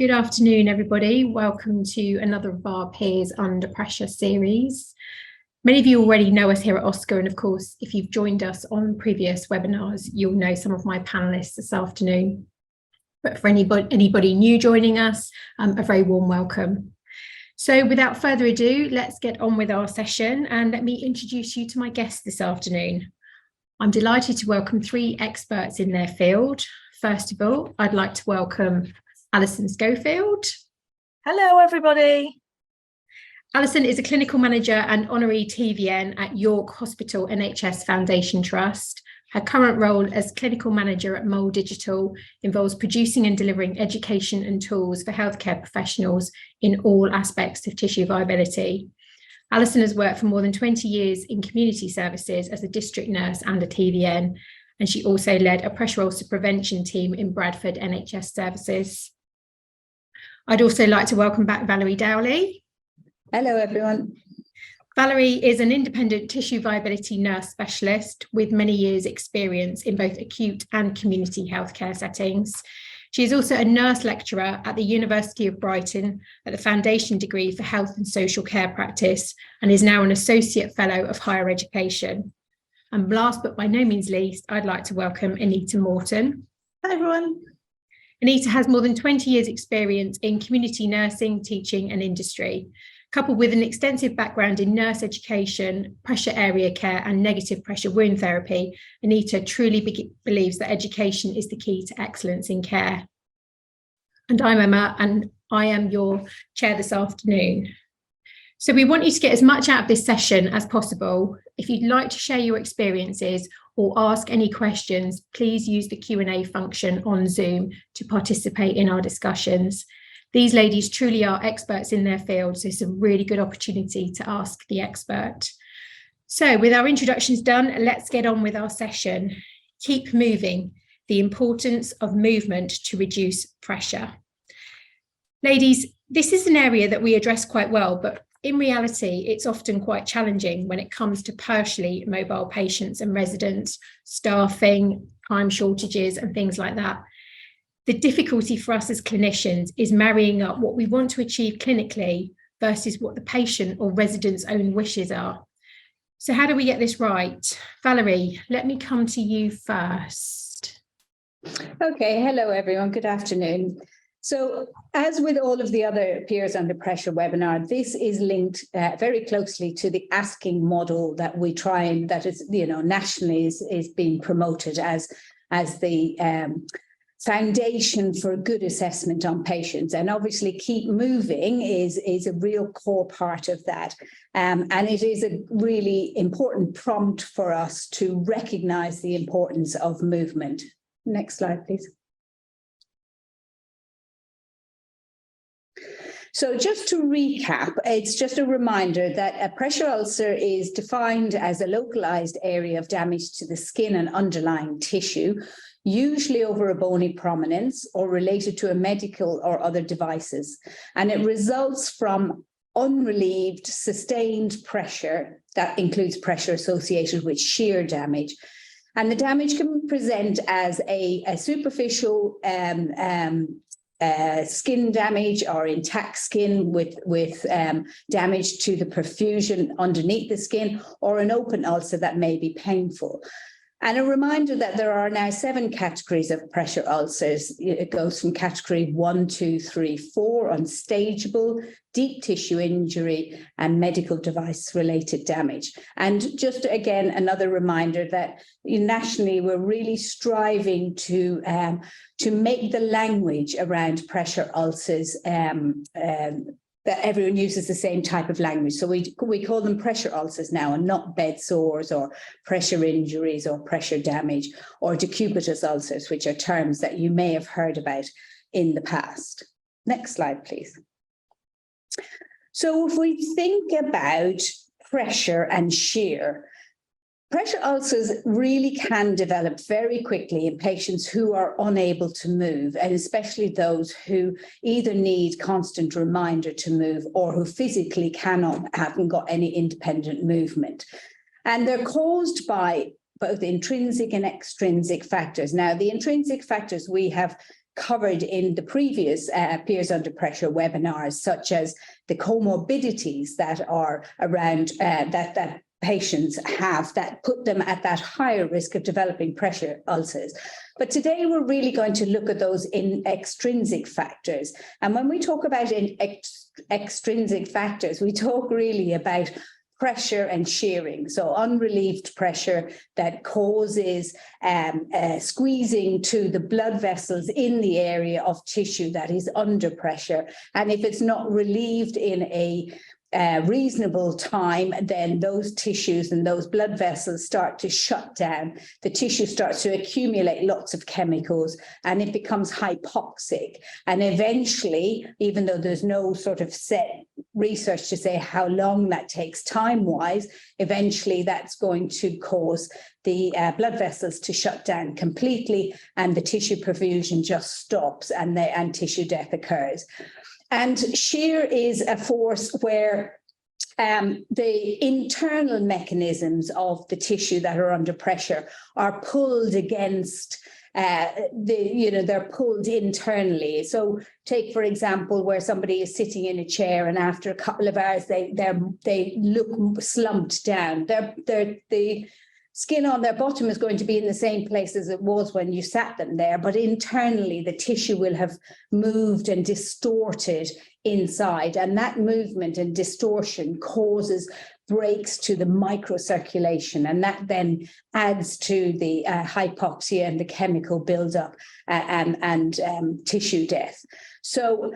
Good afternoon, everybody. Welcome to another of our Peers Under Pressure series. Many of you already know us here at OSKA, and of course, if you've joined us on previous webinars, you'll know some of my panelists this afternoon. But for anybody new joining us, a very warm welcome. So without further ado, let's get on with our session and let me introduce you to my guests this afternoon. I'm delighted to welcome three experts in their field. First of all, I'd like to welcome Alison Schofield. Hello, everybody. Alison is a clinical manager and honorary TVN at York Hospital NHS Foundation Trust. Her current role as clinical manager at Mole Digital involves producing and delivering education and tools for healthcare professionals in all aspects of tissue viability. Alison has worked for more than 20 years in community services as a district nurse and a TVN, and she also led a pressure ulcer prevention team in Bradford NHS services. I'd also like to welcome back Valerie Dowley. Hello, everyone. Valerie is an independent tissue viability nurse specialist with many years' experience in both acute and community healthcare settings. She is also a nurse lecturer at the University of Brighton at the Foundation Degree for Health and Social Care Practice and is now an Associate Fellow of Higher Education. And last but by no means least, I'd like to welcome Anita Morton. Hi, everyone. Anita has more than 20 years' experience in community nursing, teaching and industry. Coupled with an extensive background in nurse education, pressure area care and negative pressure wound therapy, Anita truly believes that education is the key to excellence in care. And I'm Emma, and I am your chair this afternoon. So we want you to get as much out of this session as possible. If you'd like to share your experiences or ask any questions, please use the Q&A function on Zoom to participate in our discussions. These ladies truly are experts in their field, so it's a really good opportunity to ask the expert. So with our introductions done, let's get on with our session. Keep moving, the importance of movement to reduce pressure. Ladies, this is an area that we address quite well, but in reality, it's often quite challenging when it comes to partially mobile patients and residents, staffing, time shortages and things like that. The difficulty for us as clinicians is marrying up what we want to achieve clinically versus what the patient or resident's own wishes are. So how do we get this right? Valerie, let me come to you first. Okay, hello everyone, good afternoon. So as with all of the other Peers Under Pressure webinar, this is linked very closely to the asking model that we try and that is, nationally is being promoted as the foundation for good assessment on patients. And obviously keep moving is a real core part of that. And it is a really important prompt for us to recognize the importance of movement. Next slide, please. So just to recap, it's just a reminder that a pressure ulcer is defined as a localized area of damage to the skin and underlying tissue, usually over a bony prominence or related to a medical or other devices. And it results from unrelieved, sustained pressure that includes pressure associated with shear damage. And the damage can present as a superficial skin damage or intact skin with damage to the perfusion underneath the skin, or an open ulcer that may be painful. And a reminder that there are now 7 categories of pressure ulcers. It goes from category 1, 2, 3, 4, unstageable, deep tissue injury, and medical device related damage. And just again, another reminder that nationally we're really striving to make the language around pressure ulcers that everyone uses the same type of language. So we call them pressure ulcers now, and not bed sores or pressure injuries or pressure damage or decubitous ulcers, which are terms that you may have heard about in the past. Next slide, please. So if we think about pressure and shear, pressure ulcers really can develop very quickly in patients who are unable to move, and especially those who either need constant reminder to move or who physically haven't got any independent movement. And they're caused by both intrinsic and extrinsic factors. Now, the intrinsic factors we have covered in the previous Peers Under Pressure webinars, such as the comorbidities that are around that patients have that put them at that higher risk of developing pressure ulcers. But today we're really going to look at those in extrinsic factors. And when we talk about extrinsic factors, we talk really about pressure and shearing. So unrelieved pressure that causes squeezing to the blood vessels in the area of tissue that is under pressure. And if it's not relieved in a reasonable time, then those tissues and those blood vessels start to shut down. The tissue starts to accumulate lots of chemicals and it becomes hypoxic. And eventually, even though there's no sort of set research to say how long that takes time-wise, eventually that's going to cause the blood vessels to shut down completely and the tissue perfusion just stops and tissue death occurs. And shear is a force where the internal mechanisms of the tissue that are under pressure are pulled against they're pulled internally. So take, for example, where somebody is sitting in a chair and after a couple of hours, they look slumped down. The skin on their bottom is going to be in the same place as it was when you sat them there, but internally the tissue will have moved and distorted inside, and that movement and distortion causes breaks to the microcirculation, and that then adds to the hypoxia and the chemical buildup and tissue death. So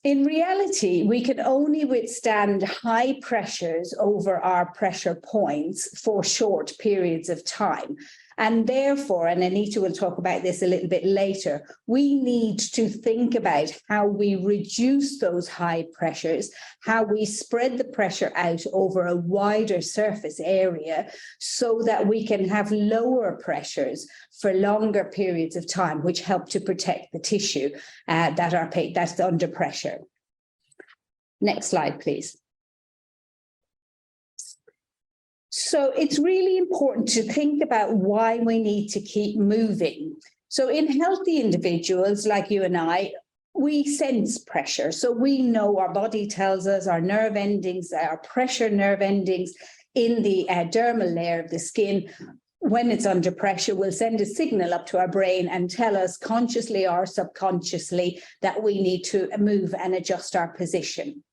in reality, we can only withstand high pressures over our pressure points for short periods of time. And therefore, and Anita will talk about this a little bit later, we need to think about how we reduce those high pressures, how we spread the pressure out over a wider surface area so that we can have lower pressures for longer periods of time, which help to protect the tissue that's under pressure. Next slide, please. So it's really important to think about why we need to keep moving. So in healthy individuals like you and I, we sense pressure. So we know our body tells us our nerve endings, our pressure nerve endings in the dermal layer of the skin, when it's under pressure, will send a signal up to our brain and tell us consciously or subconsciously that we need to move and adjust our position.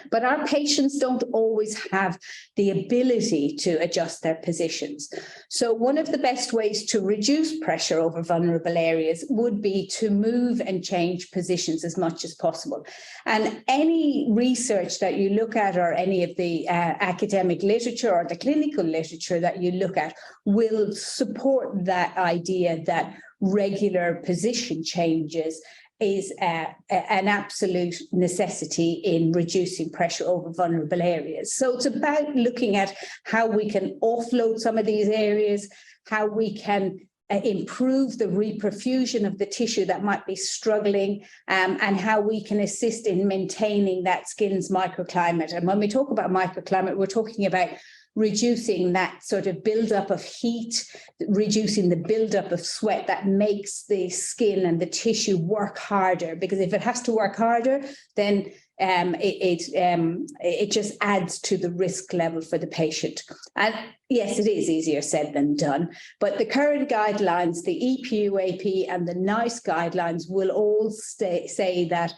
But our patients don't always have the ability to adjust their positions. So one of the best ways to reduce pressure over vulnerable areas would be to move and change positions as much as possible. And any research that you look at, or any of the academic literature or the clinical literature that you look at, will support that idea that regular position changes is an absolute necessity in reducing pressure over vulnerable areas. So it's about looking at how we can offload some of these areas, how we can improve the reperfusion of the tissue that might be struggling, and how we can assist in maintaining that skin's microclimate. And when we talk about microclimate, we're talking about reducing that sort of buildup of heat, reducing the buildup of sweat that makes the skin and the tissue work harder. Because if it has to work harder, then it just adds to the risk level for the patient. And yes, it is easier said than done, but the current guidelines, the EPUAP and the NICE guidelines will all say that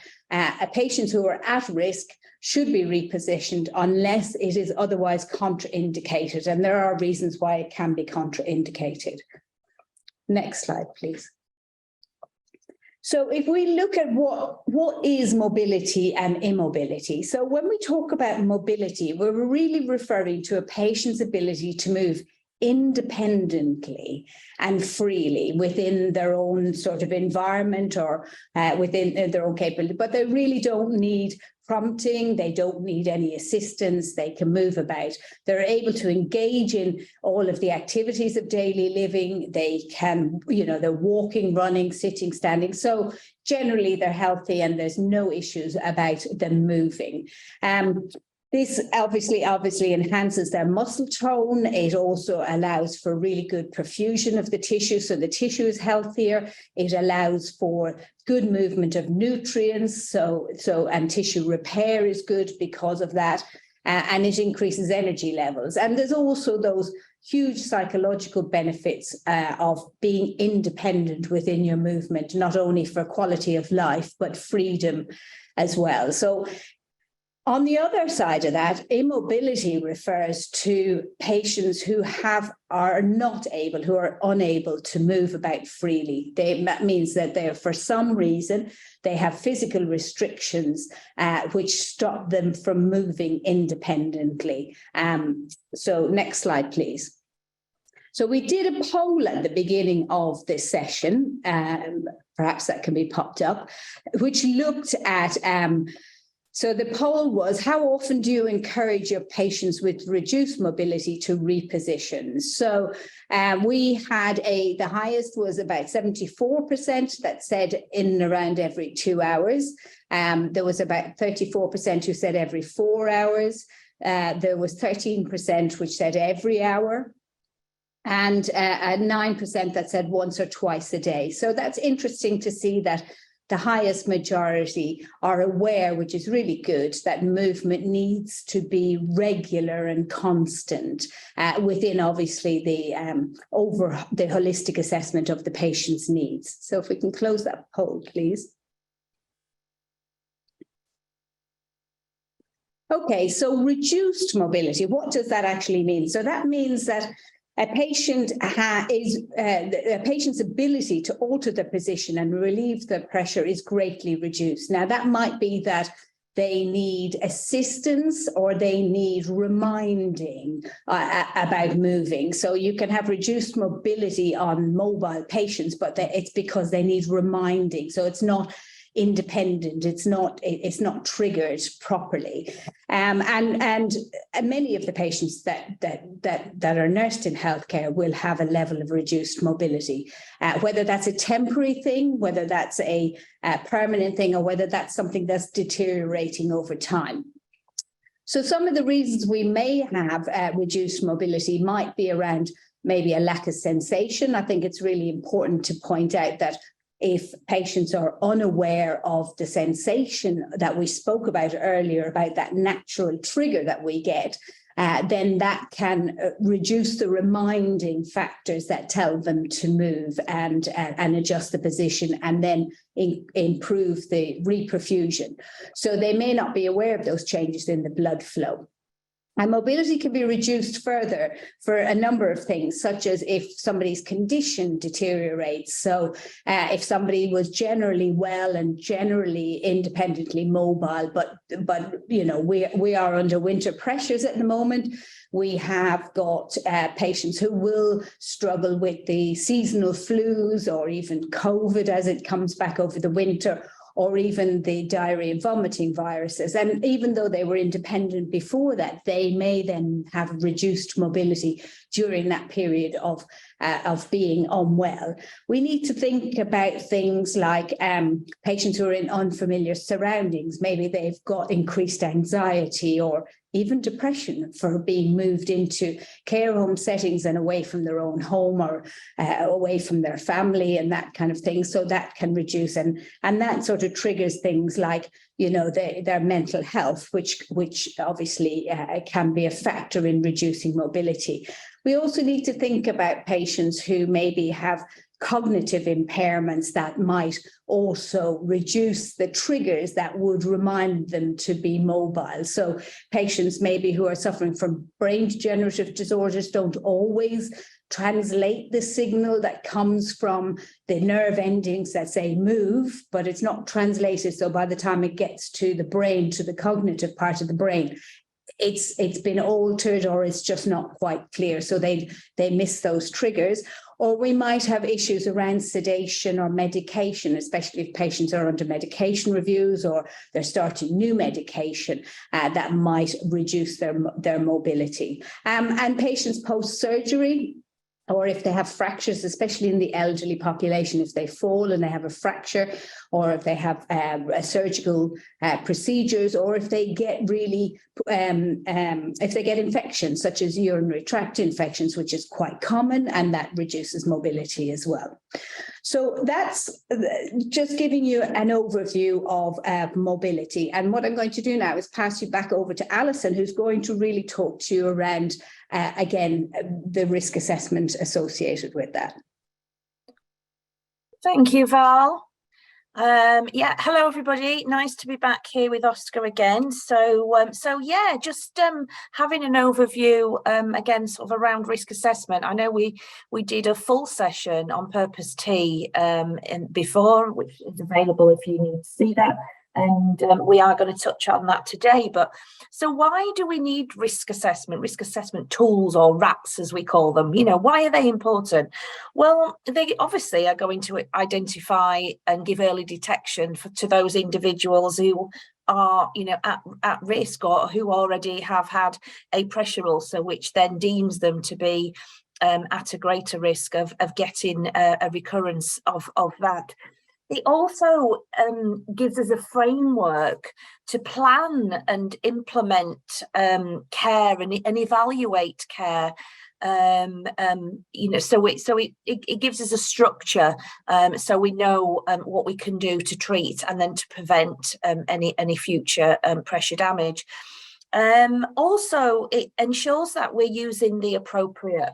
patients who are at risk should be repositioned unless it is otherwise contraindicated. And there are reasons why it can be contraindicated. Next slide, please. So if we look at what is mobility and immobility. So when we talk about mobility, we're really referring to a patient's ability to move independently and freely within their own sort of environment or within their own capability, but they really don't need prompting, they don't need any assistance, they can move about. They're able to engage in all of the activities of daily living. They can, they're walking, running, sitting, standing. So generally they're healthy and there's no issues about them moving. The This obviously enhances their muscle tone. It also allows for really good perfusion of the tissue, so the tissue is healthier. It allows for good movement of nutrients, and tissue repair is good because of that, and it increases energy levels. And there's also those huge psychological benefits of being independent within your movement, not only for quality of life, but freedom as well. So on the other side of that, immobility refers to patients who are unable to move about freely. That means that they're, for some reason, they have physical restrictions which stop them from moving independently. So next slide, please. So we did a poll at the beginning of this session, perhaps that can be popped up, which looked at so the poll was, how often do you encourage your patients with reduced mobility to reposition? So we had the highest was about 74% that said in and around every 2 hours. There was about 34% who said every 4 hours. There was 13% which said every hour. And 9% that said once or twice a day. So that's interesting to see that the highest majority are aware, which is really good, that movement needs to be regular and constant within obviously the holistic assessment of the patient's needs. So if we can close that poll, please. Okay, so reduced mobility, what does that actually mean? So that means that a patient's ability to alter their position and relieve the pressure is greatly reduced. Now, that might be that they need assistance or they need reminding about moving. So you can have reduced mobility on mobile patients, but it's because they need reminding. So it's not independent, it's not triggered properly, and many of the patients that are nursed in healthcare will have a level of reduced mobility, whether that's a temporary thing, whether that's a permanent thing, or whether that's something that's deteriorating over time. So some of the reasons we may have reduced mobility might be around maybe a lack of sensation. I think it's really important to point out that if patients are unaware of the sensation that we spoke about earlier, about that natural trigger that we get, then that can reduce the reminding factors that tell them to move and adjust the position and then improve the reperfusion. So they may not be aware of those changes in the blood flow. And mobility can be reduced further for a number of things, such as if somebody's condition deteriorates. So if somebody was generally well and generally independently mobile, but you know, we are under winter pressures at the moment. We have got patients who will struggle with the seasonal flus or even COVID as it comes back over the winter, or even the diarrhea and vomiting viruses. And even though they were independent before that, they may then have reduced mobility during that period of being unwell. We need to think about things like patients who are in unfamiliar surroundings. Maybe they've got increased anxiety or even depression for being moved into care home settings and away from their own home or away from their family and that kind of thing. So that can reduce, and that sort of triggers things like, you know, their mental health, which obviously can be a factor in reducing mobility. We also need to think about patients who maybe have cognitive impairments that might also reduce the triggers that would remind them to be mobile. So patients maybe who are suffering from brain degenerative disorders don't always translate the signal that comes from the nerve endings that say move, but it's not translated. So by the time it gets to the brain, to the cognitive part of the brain, it's been altered or it's just not quite clear. So they miss those triggers. Or we might have issues around sedation or medication, especially if patients are under medication reviews or they're starting new medication that might reduce their mobility. And patients post-surgery, or if they have fractures, especially in the elderly population, if they fall and they have a fracture, or if they have surgical procedures, or if they get really, if they get infections such as urinary tract infections, which is quite common, and that reduces mobility as well. So that's just giving you an overview of mobility. And what I'm going to do now is pass you back over to Alison, who's going to really talk to you around, again, the risk assessment associated with that. Thank you, Val. Yeah, hello everybody. Nice to be back here with OSKA again. So yeah, just having an overview again, sort of around risk assessment. I know we did a full session on Purpose T before, which is available if you need to see that. And we are going to touch on that today. But so why do we need risk assessment tools, or RATs as we call them? You know, why are they important? Well, they obviously are going to identify and give early detection to those individuals who are, you know, at risk, or who already have had a pressure ulcer, which then deems them to be at a greater risk of getting a recurrence of that. It also gives us a framework to plan and implement care and evaluate care. You know, so it gives us a structure, so we know what we can do to treat and then to prevent any future pressure damage. Also, it ensures that we're using the appropriate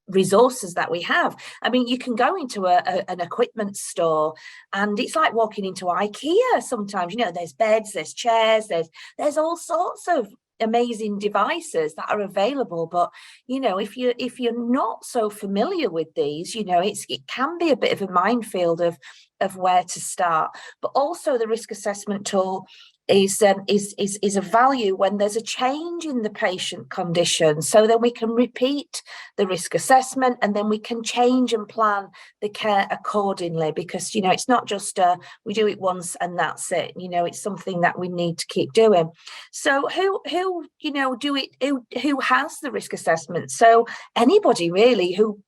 resources that we have. I mean, you can go into an equipment store and it's like walking into IKEA sometimes. You know, there's beds, there's chairs, there's all sorts of amazing devices that are available. But you know, if you're not so familiar with these, you know, it can be a bit of a minefield of where to start. But also the risk assessment tool is a value when there's a change in the patient condition, so then we can repeat the risk assessment and then we can change and plan the care accordingly, because you know, it's not just we do it once and that's it. You know, it's something that we need to keep doing. So who you know, who has the risk assessment? So anybody really who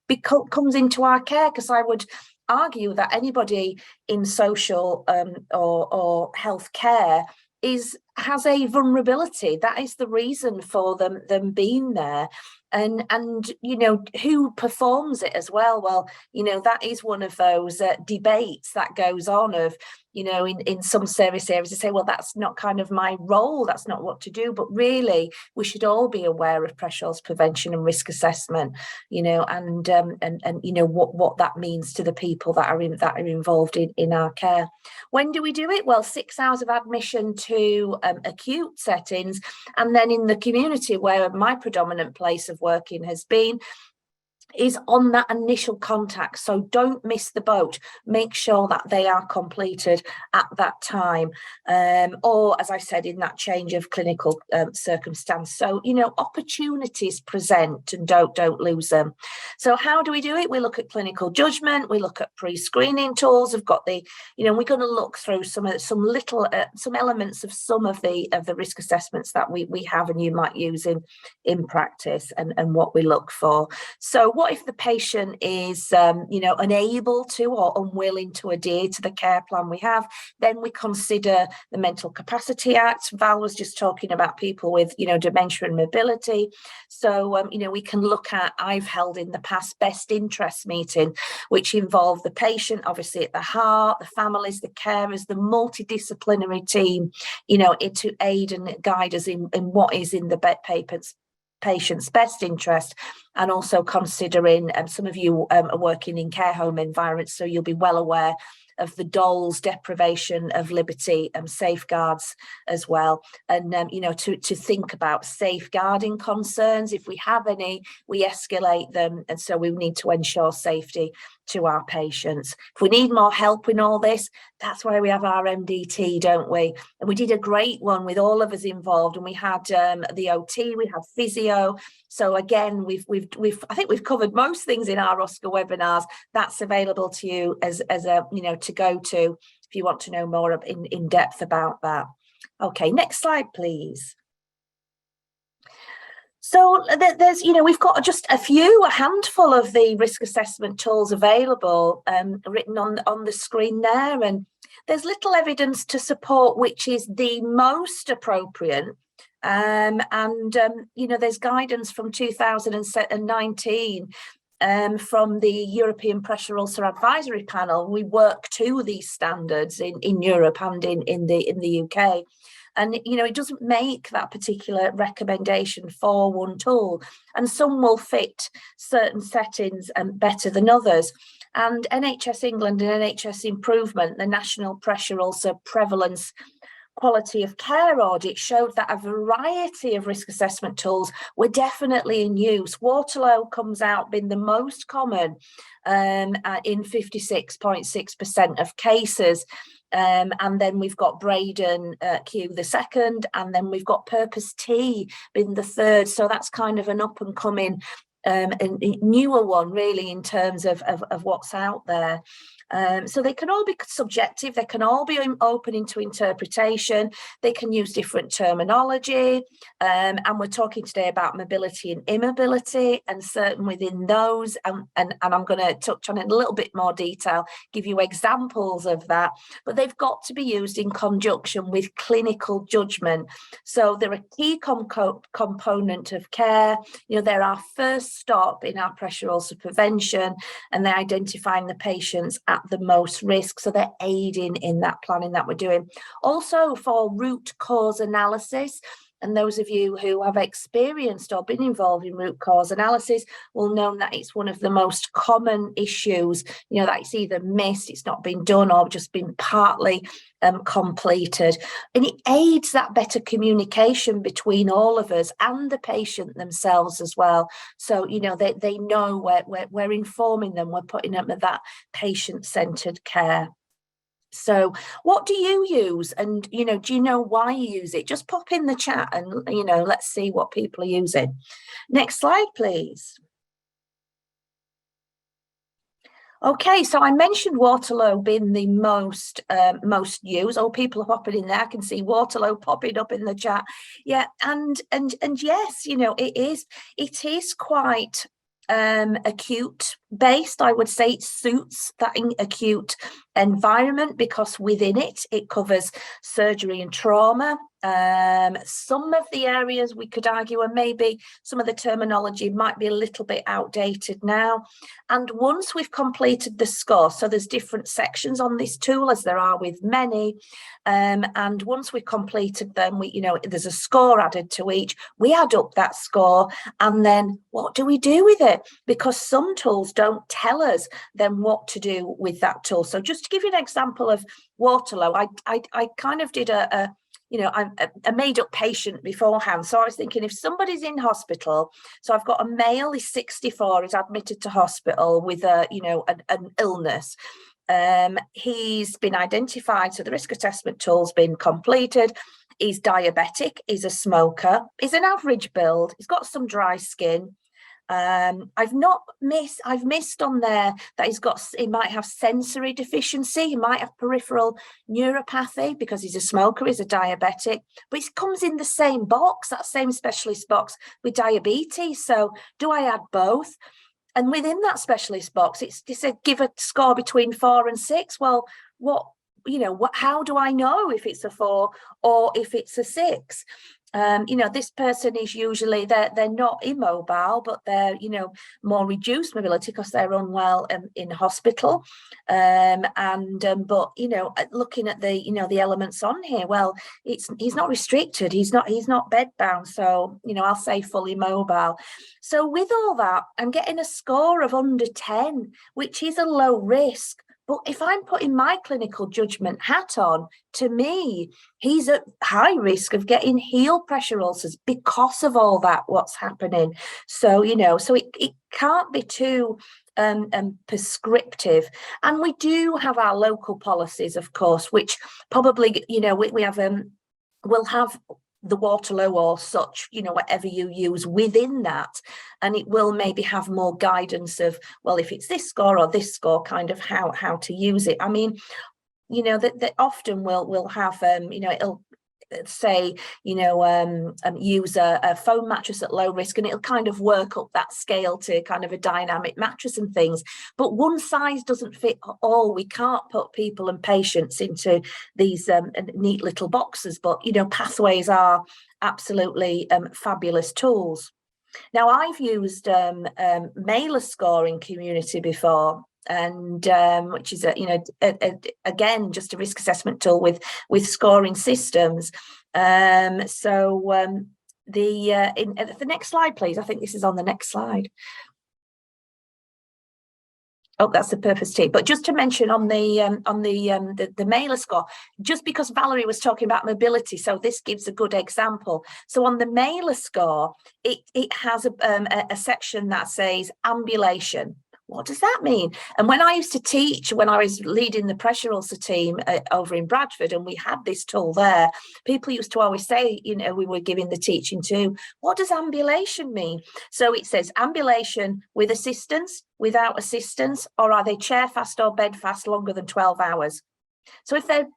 comes into our care, because I would argue that anybody in social or health care has a vulnerability. That is the reason for them being there. And you know, who performs it as well? Well, you know, that is one of those debates that goes on of, you know, in some service areas, they say, well, that's not kind of my role, that's not what to do. But really, we should all be aware of pressure ulcer prevention and risk assessment, you know, and you know what that means to the people that are involved in our care. When do we do it? Well, 6 hours of admission to acute settings, and then in the community, where my predominant place of working has been, is on that initial contact. So don't miss the boat. Make sure that they are completed at that time, or as I said, in that change of clinical circumstance. So you know, opportunities present, and don't lose them. So how do we do it? We look at clinical judgment, we look at pre-screening tools. We've got the, you know, we're going to look through some elements of some of the risk assessments that we have and you might use in practice, and what we look for. So what if the patient is, you know, unable to or unwilling to adhere to the care plan we have? Then we consider the Mental Capacity Act. Val was just talking about people with, you know, dementia and mobility. So, you know, we can look at, I've held in the past best interest meeting, which involved the patient, obviously at the heart, the families, the carers, the multidisciplinary team, you know, to aid and guide us in what is in the patient's best interest, and also considering, some of you are working in care home environments, so you'll be well aware of the DOLS, deprivation of liberty, safeguards as well. And, you know, to think about safeguarding concerns. If we have any, we escalate them. And so we need to ensure safety to our patients. If we need more help in all this, that's why we have our MDT, don't we? And we did a great one with all of us involved, and we had the OT, we had physio. So again, I think we've covered most things in our OSKA webinars. That's available to you as a, you know, to go to if you want to know more in depth about that. Okay, next slide, please. So there's, we've got just a handful of the risk assessment tools available, written on the screen there, and there's little evidence to support which is the most appropriate. There's guidance from 2019 from the European Pressure Ulcer Advisory Panel. We work to these standards in Europe and in the UK. And, it doesn't make that particular recommendation for one tool. And some will fit certain settings better than others. And NHS England and NHS Improvement, the National Pressure Ulcer Prevalence Quality of Care audit, showed that a variety of risk assessment tools were definitely in use. Waterloo comes out being the most common in 56.6% of cases. And then we've got Braden Q the second, and then we've got Purpose T being the third. So that's kind of an up and coming a newer one, really, in terms of what's out there. So they can all be subjective, they can all be open into interpretation, they can use different terminology, and we're talking today about mobility and immobility, and certain within those, and I'm going to touch on it in a little bit more detail, give you examples of that, but they've got to be used in conjunction with clinical judgment. So they're a key component of care. They're our first stop in our pressure ulcer prevention, and they're identifying the patients at the most risk, so they're aiding in that planning that we're doing. Also for root cause analysis, and those of you who have experienced or been involved in root cause analysis will know that it's one of the most common issues, that it's either missed, it's not been done, or just been partly completed. And it aids that better communication between all of us and the patient themselves as well. So, they know we're informing them, we're putting them at that patient-centered care. So what do you use? And, do you know why you use it? Just pop in the chat and, let's see what people are using. Next slide, please. Okay, so I mentioned Waterloo being the most used. Oh, people are popping in there. I can see Waterloo popping up in the chat. Yeah, and yes, it is quite acute based. I would say it suits that acute environment because within it covers surgery and trauma. Some of the areas we could argue, and maybe some of the terminology might be a little bit outdated now. And once we've completed the score, so there's different sections on this tool, as there are with many, and once we've completed them, there's a score added to each. We add up that score, and then what do we do with it? Because some tools don't tell us then what to do with that tool. So just to give you an example of Waterloo, I kind of did a made up patient beforehand. So I was thinking, if somebody's in hospital, so I've got a male, he's 64, he's admitted to hospital with an illness. He's been identified, so the risk assessment tool's been completed. He's diabetic, he's a smoker, he's an average build, he's got some dry skin. I've missed on there that he might have sensory deficiency, he might have peripheral neuropathy because he's a smoker, he's a diabetic, but it comes in the same box, that same specialist box with diabetes. So do I add both? And within that specialist box, it said give a score between 4 and 6. Well, how do I know if it's a 4 or if it's a 6? This person is usually, they're not immobile, but they're, more reduced mobility because they're unwell in hospital. But, looking at the elements on here, well, he's not restricted. He's not bedbound. So, I'll say fully mobile. So with all that, I'm getting a score of under 10, which is a low risk. But if I'm putting my clinical judgment hat on, to me, he's at high risk of getting heel pressure ulcers because of all that, what's happening. So, so it can't be too prescriptive. And we do have our local policies, of course, which probably, we have, we'll have the Waterloo or such, whatever you use within that, and it will maybe have more guidance of, well, if it's this score or this score, kind of how to use it. I mean, that often we'll have, say, use a foam mattress at low risk, and it'll kind of work up that scale to kind of a dynamic mattress and things. But one size doesn't fit all. We can't put people and patients into these neat little boxes, but pathways are absolutely fabulous tools. Now, I've used Mailer Score in community before, and which is again just a risk assessment tool with scoring systems. The next slide, please. I think this is on the next slide. Oh, that's the purpose T. But just to mention on the Mailer Score, just because Valerie was talking about mobility, so this gives a good example. So on the Mailer Score, it has a section that says ambulation. What does that mean? And when I used to teach, when I was leading the pressure ulcer team over in Bradford, and we had this tool there, people used to always say, we were giving the teaching too, what does ambulation mean? So it says ambulation with assistance, without assistance, or are they chair fast or bed fast longer than 12 hours? So if they're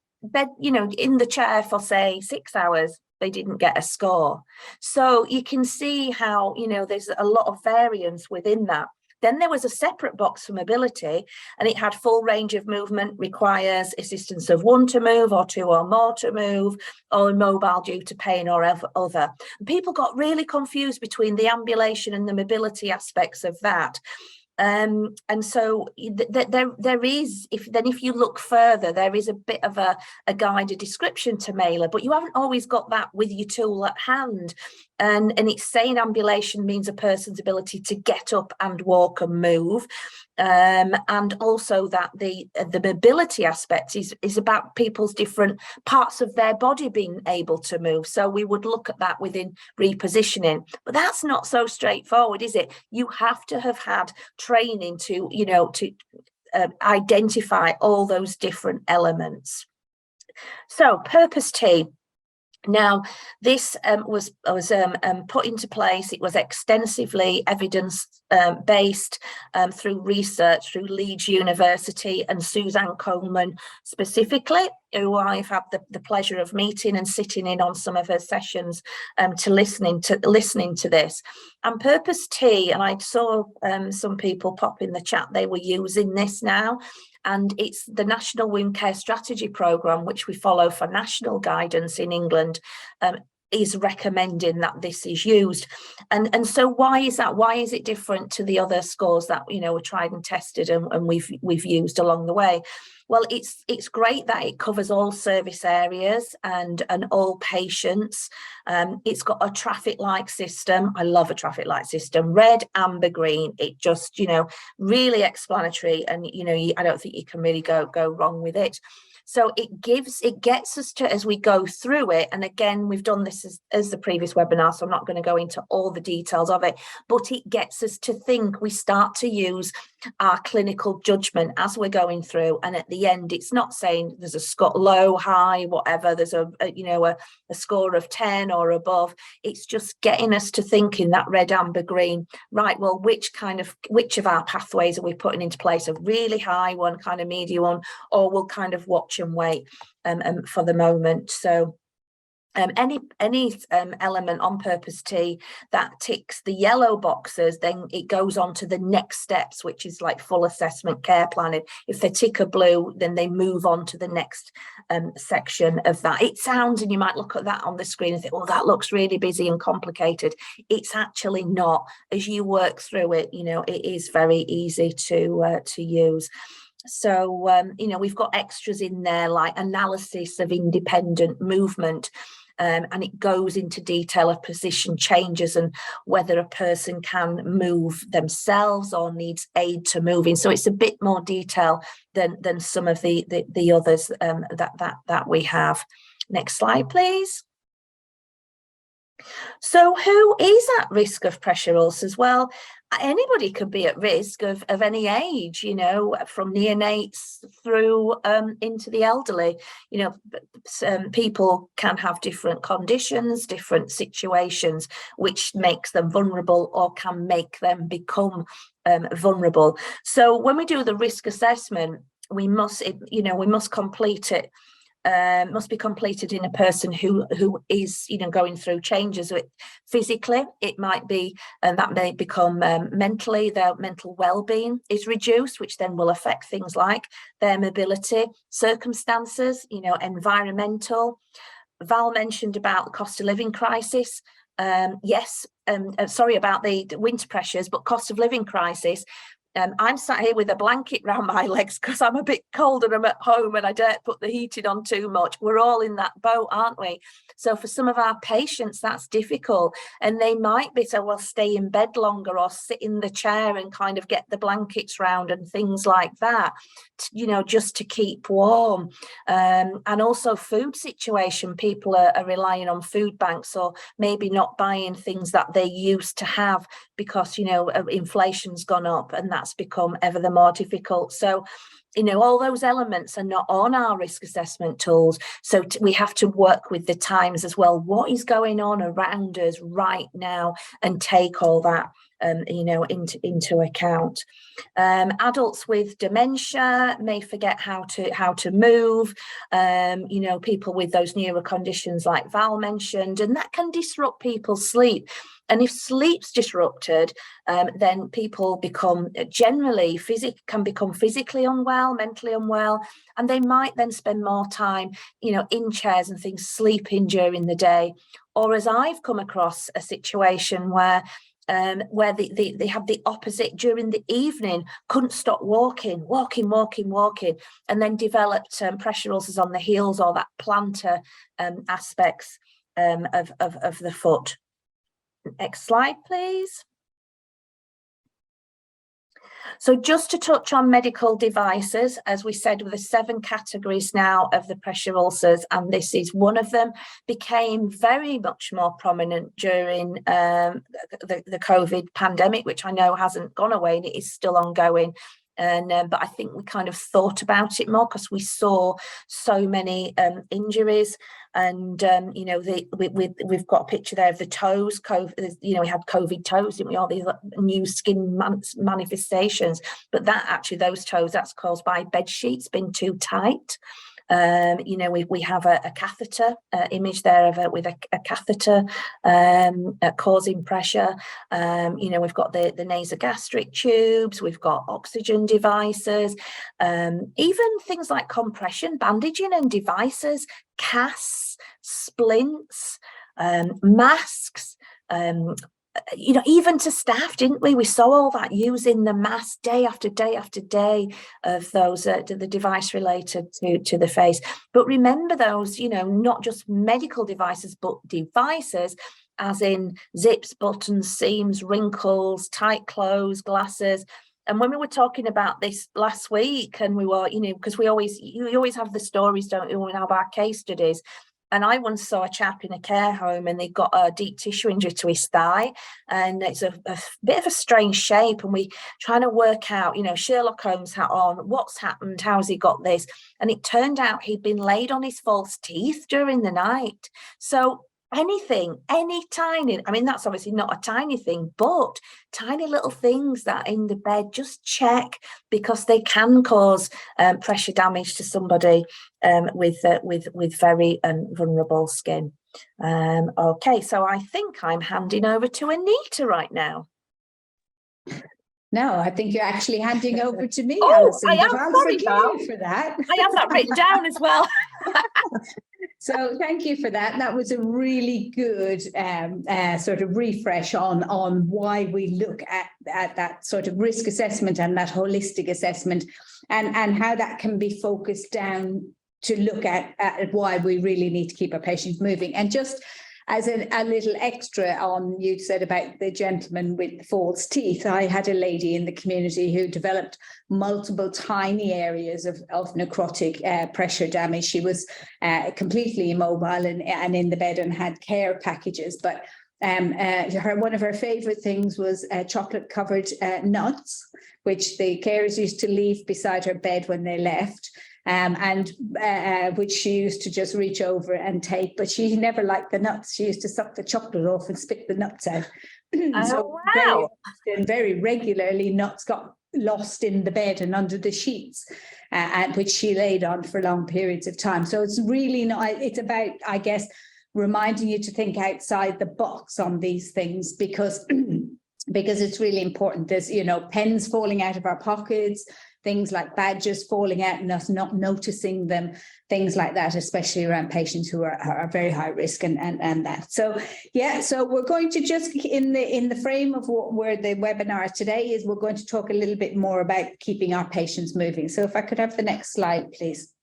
in the chair for say 6 hours, they didn't get a score. So you can see how, there's a lot of variance within that. Then there was a separate box for mobility, and it had full range of movement, requires assistance of 1 to move or 2 or more to move, or immobile due to pain or other. People got really confused between the ambulation and the mobility aspects of that. And so there is, if you look further, there is a bit of a guided description to Mailer, but you haven't always got that with your tool at hand. And it's saying ambulation means a person's ability to get up and walk and move. And also that the mobility aspect is about people's different parts of their body being able to move. So we would look at that within repositioning, but that's not so straightforward, is it? You have to have had training to identify all those different elements. So purpose T. Now, this was put into place. It was extensively evidence-based through research, through Leeds University and Suzanne Coleman specifically, who I've had the pleasure of meeting and sitting in on some of her sessions to listening to this. And purpose T, and I saw some people pop in the chat, they were using this now. And it's the National Wound Care Strategy Programme, which we follow for national guidance in England, is recommending that this is used. And so why is that? Why is it different to the other scores that were tried and tested and we've used along the way? Well, it's great that it covers all service areas and all patients. It's got a traffic light system. I love a traffic light system. Red, amber, green. It just, really explanatory, and I don't think you can really go wrong with it. So it gets us to, as we go through it, and again, we've done this as the previous webinar, so I'm not going to go into all the details of it, but it gets us to think. We start to use our clinical judgment as we're going through, and at the end, it's not saying there's a score, low, high, whatever, there's a score of 10 or above. It's just getting us to think in that red, amber, green, right, well, which of our pathways are we putting into place? A really high one, kind of medium one, or we'll kind of watch and wait for the moment. So any element on purpose T that ticks the yellow boxes, then it goes on to the next steps, which is like full assessment care planning. If they tick a blue, then they move on to the next section of that. It sounds, and you might look at that on the screen and think, oh, that looks really busy and complicated. It's actually not. As you work through it, it is very easy to use. So, we've got extras in there like analysis of independent movement, and it goes into detail of position changes and whether a person can move themselves or needs aid to moving. So it's a bit more detail than some of the others that we have. Next slide, please. So who is at risk of pressure ulcers? Well, anybody could be at risk of any age, from neonates through into the elderly. People can have different conditions, different situations, which makes them vulnerable or can make them become vulnerable. So when we do the risk assessment, we must complete it must be completed in a person who is, you know, going through changes with physically. It might be, and that may become mentally, their mental well-being is reduced, which then will affect things like their mobility, circumstances, you know, environmental. Val mentioned about the cost of living crisis. Yes, sorry about the winter pressures, but cost of living crisis. I'm sat here with a blanket round my legs because I'm a bit cold and I'm at home and I don't put the heating on too much. We're all in that boat, aren't we? So for some of our patients, that's difficult. And they might be, so well, stay in bed longer or sit in the chair and kind of get the blankets round and things like that, you know, just to keep warm. And also food situation, people are relying on food banks or maybe not buying things that they used to have because, you know, inflation's gone up and that's become ever the more difficult. So, you know, all those elements are not on our risk assessment tools. So we have to work with the times as well. What is going on around us right now and take all that, you know, into account. Adults with dementia may forget how to move. You know, people with those neuro conditions like Val mentioned, and that can disrupt people's sleep. And if sleep's disrupted, then people become generally can become physically unwell, mentally unwell, and they might then spend more time, you know, in chairs and things, sleeping during the day. Or as I've come across a situation where they have the opposite during the evening, couldn't stop walking, and then developed pressure ulcers on the heels or that plantar aspects of the foot. Next slide, please. So just to touch on medical devices, as we said, with the 7 categories now of the pressure ulcers, and this is one of them, became very much more prominent during the COVID pandemic, which I know hasn't gone away and it is still ongoing. And but I think we kind of thought about it more because we saw so many injuries. And you know, we've got a picture there of the toes. You know, we had COVID toes, didn't we? All these new skin manifestations. But that actually, those toes, that's caused by bed sheets being too tight. You know, we have a catheter image there with a catheter causing pressure. You know, we've got the nasogastric tubes, we've got oxygen devices, even things like compression, bandaging and devices, casts, splints, masks, you know, even to staff, didn't we? We saw all that using the mask day after day after day of those the device related to the face. But remember those, you know, not just medical devices, but devices as in zips, buttons, seams, wrinkles, tight clothes, glasses. And when we were talking about this last week, and we were, you know, because you always have the stories, don't you, when we have our case studies. And I once saw a chap in a care home and they got a deep tissue injury to his thigh. And it's a bit of a strange shape. And we trying to work out, you know, Sherlock Holmes hat on, what's happened? How's he got this? And it turned out he'd been laid on his false teeth during the night. So anything, any tiny, I mean, that's obviously not a tiny thing, but tiny little things that in the bed, just check, because they can cause pressure damage to somebody with very vulnerable skin. Okay, so I think I'm handing over to Anita right now. No, I think you're actually handing over to me, Oh, Alison. I am sorry, Val, for that. I have that written down as well. So thank you for that. That was a really good sort of refresh on why we look at that sort of risk assessment and that holistic assessment, and how that can be focused down to look at why we really need to keep our patients moving. And just as a little extra on, you said about the gentleman with false teeth. I had a lady in the community who developed multiple tiny areas of necrotic pressure damage. She was completely immobile and in the bed and had care packages. But one of her favorite things was chocolate covered nuts, which the carers used to leave beside her bed when they left. And which she used to just reach over and take, but she never liked the nuts. She used to suck the chocolate off and spit the nuts out. Oh, So wow. very regularly, nuts got lost in the bed and under the sheets. and which she laid on for long periods of time. So it's really not, it's about, I guess, reminding you to think outside the box on these things, because it's really important. There's, pens falling out of our pockets, things like badges falling out and us not noticing them, things like that, especially around patients who are very high risk and that. So, so we're going to just, in the frame of where the webinar today is, we're going to talk a little bit more about keeping our patients moving. So if I could have the next slide, please.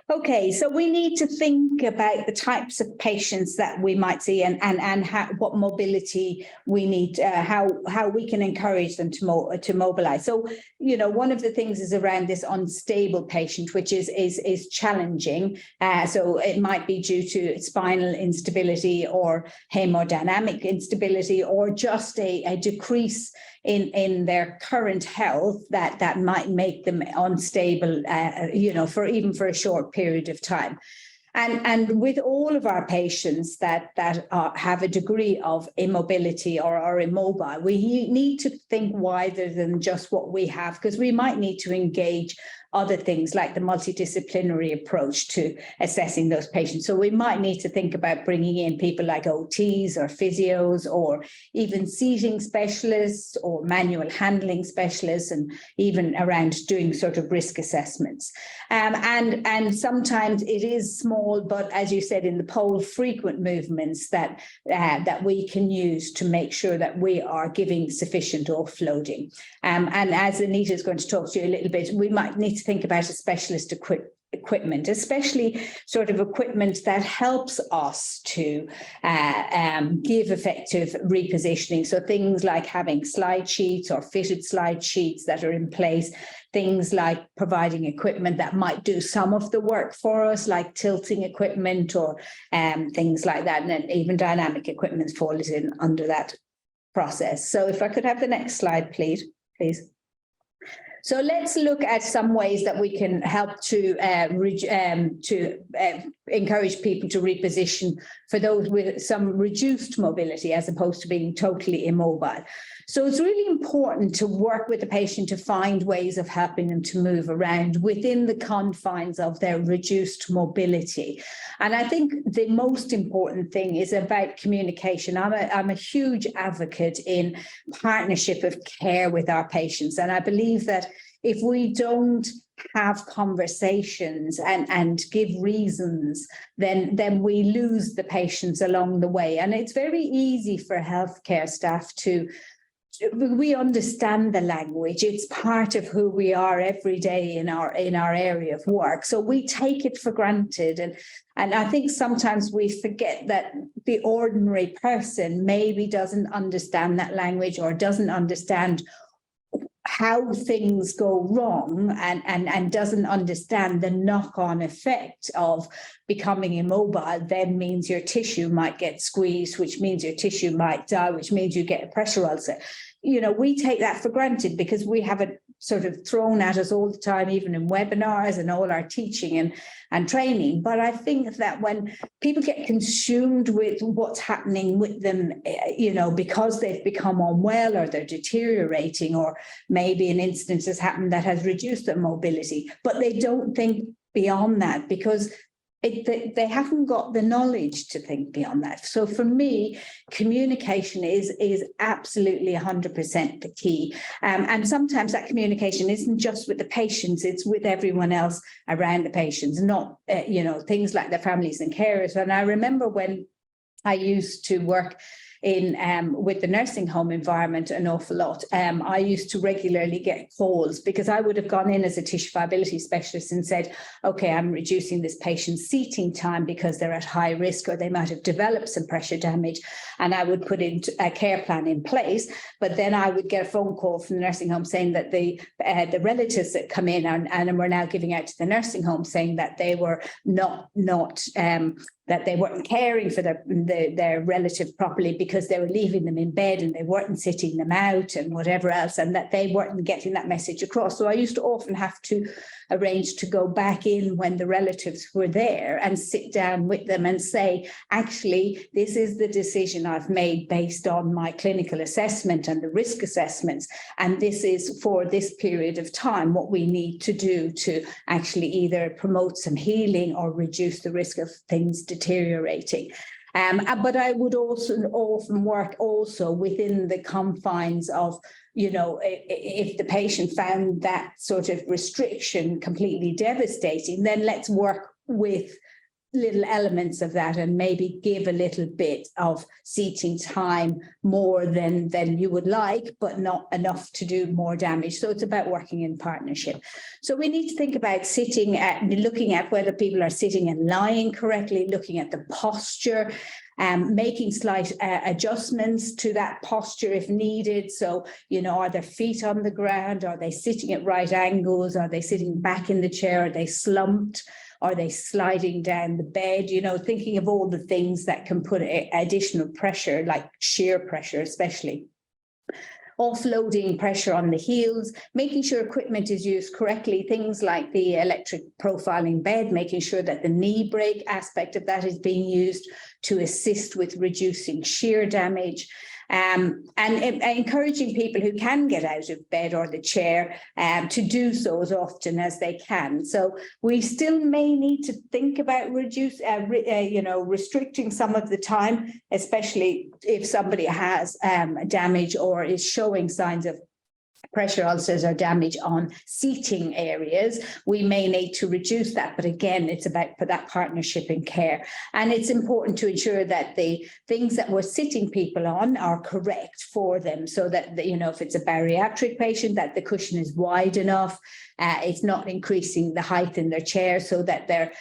Okay, so we need to think about the types of patients that we might see and what mobility we need, how we can encourage them to mobilize. So, one of the things is around this unstable patient, which is challenging. So it might be due to spinal instability or hemodynamic instability, or just a decrease in their current health that might make them unstable, for a short period of time. And with all of our patients that have a degree of immobility or are immobile, we need to think wider than just what we have, because we might need to engage other things like the multidisciplinary approach to assessing those patients. So we might need to think about bringing in people like OTs or physios, or even seating specialists or manual handling specialists, and even around doing sort of risk assessments. And sometimes it is small, but as you said in the poll, frequent movements that we can use to make sure that we are giving sufficient offloading. And as Anita is going to talk to you a little bit, we might need to think about a specialist equipment, especially sort of equipment that helps us to give effective repositioning. So things like having slide sheets or fitted slide sheets that are in place, things like providing equipment that might do some of the work for us, like tilting equipment or things like that. And then even dynamic equipment falls in under that process. So if I could have the next slide, please. So let's look at some ways that we can help to encourage people to reposition for those with some reduced mobility as opposed to being totally immobile. So it's really important to work with the patient to find ways of helping them to move around within the confines of their reduced mobility. And I think the most important thing is about communication. I'm a huge advocate in partnership of care with our patients. And I believe that if we don't have conversations and give reasons, then we lose the patients along the way. And it's very easy for healthcare staff we understand the language. It's part of who we are every day in our area of work. So we take it for granted. And I think sometimes we forget that the ordinary person maybe doesn't understand that language or doesn't understand how things go wrong and doesn't understand the knock-on effect of becoming immobile. Then means your tissue might get squeezed, which means your tissue might die, which means you get a pressure ulcer. We take that for granted because we have it sort of thrown at us all the time, even in webinars and all our teaching and training. But I think that when people get consumed with what's happening with them, because they've become unwell or they're deteriorating, or maybe an incident has happened that has reduced their mobility, but they don't think beyond that because they haven't got the knowledge to think beyond that. So for me, communication is absolutely 100% the key. And sometimes that communication isn't just with the patients, it's with everyone else around the patients, not, things like their families and carers. And I remember when I used to work with the nursing home environment an awful lot. I used to regularly get calls because I would have gone in as a tissue viability specialist and said, okay, I'm reducing this patient's seating time because they're at high risk or they might have developed some pressure damage. And I would put in a care plan in place. But then I would get a phone call from the nursing home saying that the relatives that come in and we're now giving out to the nursing home saying that they were not that they weren't caring for their relative properly because they were leaving them in bed and they weren't sitting them out and whatever else, and that they weren't getting that message across. So I used to often have to arrange to go back in when the relatives were there and sit down with them and say, actually, this is the decision I've made based on my clinical assessment and the risk assessments. And this is for this period of time what we need to do to actually either promote some healing or reduce the risk of things deteriorating. But I would also often work also within the confines of, you know, if the patient found that sort of restriction completely devastating, then let's work with little elements of that and maybe give a little bit of seating time more than you would like, but not enough to do more damage. So it's about working in partnership. So we need to think about looking at whether people are sitting and lying correctly, looking at the posture, making slight adjustments to that posture if needed. So, you know, are their feet on the ground? Are they sitting at right angles? Are they sitting back in the chair? Are they slumped? Are they sliding down the bed? You know, thinking of all the things that can put additional pressure, like shear pressure especially. Offloading pressure on the heels, making sure equipment is used correctly, things like the electric profiling bed, making sure that the knee brake aspect of that is being used to assist with reducing shear damage. And encouraging people who can get out of bed or the chair to do so as often as they can. So we still may need to think about restricting some of the time, especially if somebody has damage or is showing signs of pressure ulcers or damage on seating areas. We may need to reduce that, but again, it's about that partnership and care. And it's important to ensure that the things that we're sitting people on are correct for them, so that, you know, if it's a bariatric patient, that the cushion is wide enough, it's not increasing the height in their chair so that their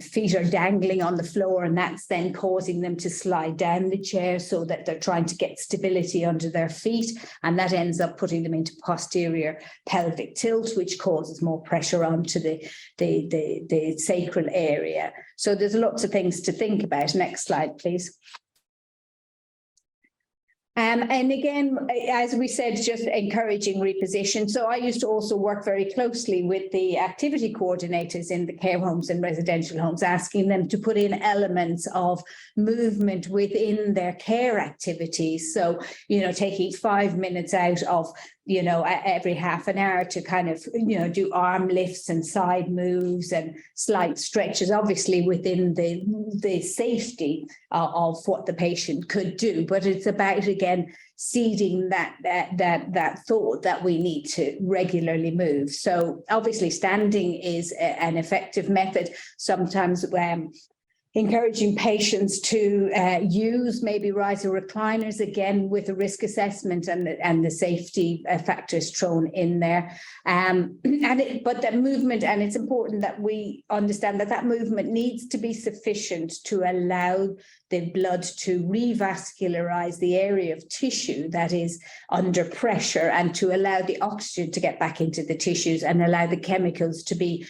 feet are dangling on the floor, and that's then causing them to slide down the chair so that they're trying to get stability under their feet, and that ends up putting them into posterior pelvic tilt, which causes more pressure onto the sacral area. So there's lots of things to think about. Next slide, please. And again, as we said, just encouraging reposition. So I used to also work very closely with the activity coordinators in the care homes and residential homes, asking them to put in elements of movement within their care activities. So, you know, taking 5 minutes out of, you know, every half an hour to kind of, you know, do arm lifts and side moves and slight stretches, obviously within the safety of what the patient could do. But it's about, again, seeding that thought that we need to regularly move. So obviously standing is an effective method. Sometimes encouraging patients to use maybe riser recliners, again with a risk assessment and the safety factors thrown in there. But that movement, and it's important that we understand that movement needs to be sufficient to allow the blood to revascularize the area of tissue that is under pressure, and to allow the oxygen to get back into the tissues and allow the chemicals to be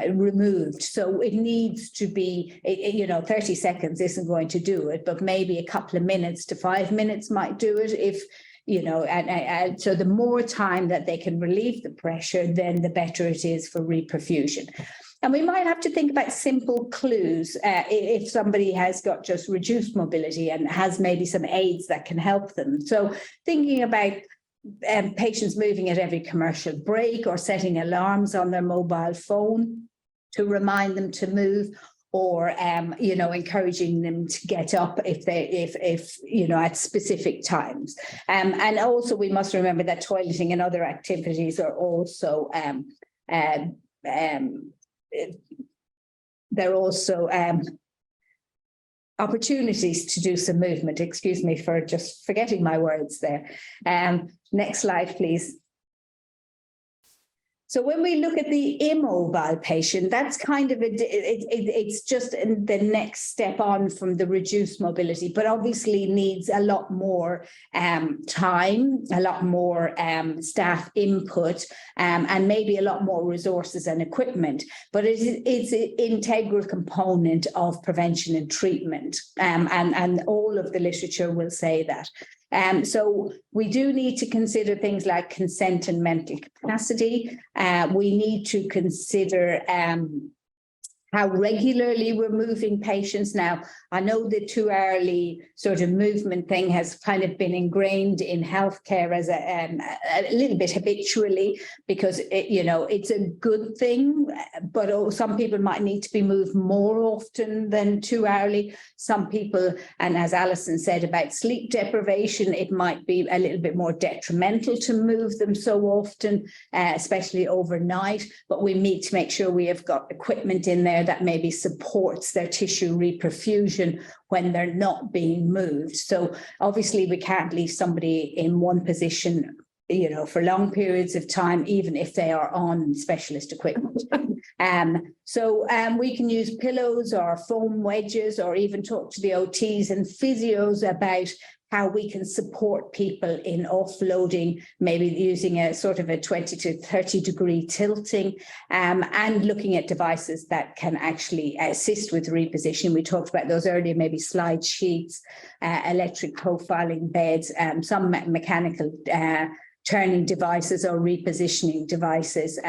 removed. So it needs to be, you know, 30 seconds isn't going to do it, but maybe a couple of minutes to 5 minutes might do it. If, you know, and so the more time that they can relieve the pressure, then the better it is for reperfusion. And we might have to think about simple clues if somebody has got just reduced mobility and has maybe some aids that can help them. So thinking about patients moving at every commercial break, or setting alarms on their mobile phone to remind them to move, or you know, encouraging them to get up if you know, at specific times. And also we must remember that toileting and other activities are also they're also opportunities to do some movement. Excuse me for just forgetting my words there. Next slide, please. So when we look at the immobile patient, that's kind of it's just the next step on from the reduced mobility, but obviously needs a lot more time, a lot more staff input, and maybe a lot more resources and equipment. But it's an integral component of prevention and treatment, and all of the literature will say that. So we do need to consider things like consent and mental capacity. We need to consider how regularly we're moving patients. Now, I know the too early sort of movement thing has kind of been ingrained in healthcare as a little bit habitually, because it's a good thing, but some people might need to be moved more often than too early. Some people, and as Alison said about sleep deprivation, it might be a little bit more detrimental to move them so often, especially overnight. But we need to make sure we have got equipment in there that maybe supports their tissue reperfusion when they're not being moved. So obviously we can't leave somebody in one position, for long periods of time, even if they are on specialist equipment. So we can use pillows or foam wedges, or even talk to the OTs and physios about how we can support people in offloading, maybe using a sort of a 20 to 30 degree tilting, and looking at devices that can actually assist with repositioning. We talked about those earlier, maybe slide sheets, electric profiling beds, some mechanical turning devices or repositioning devices,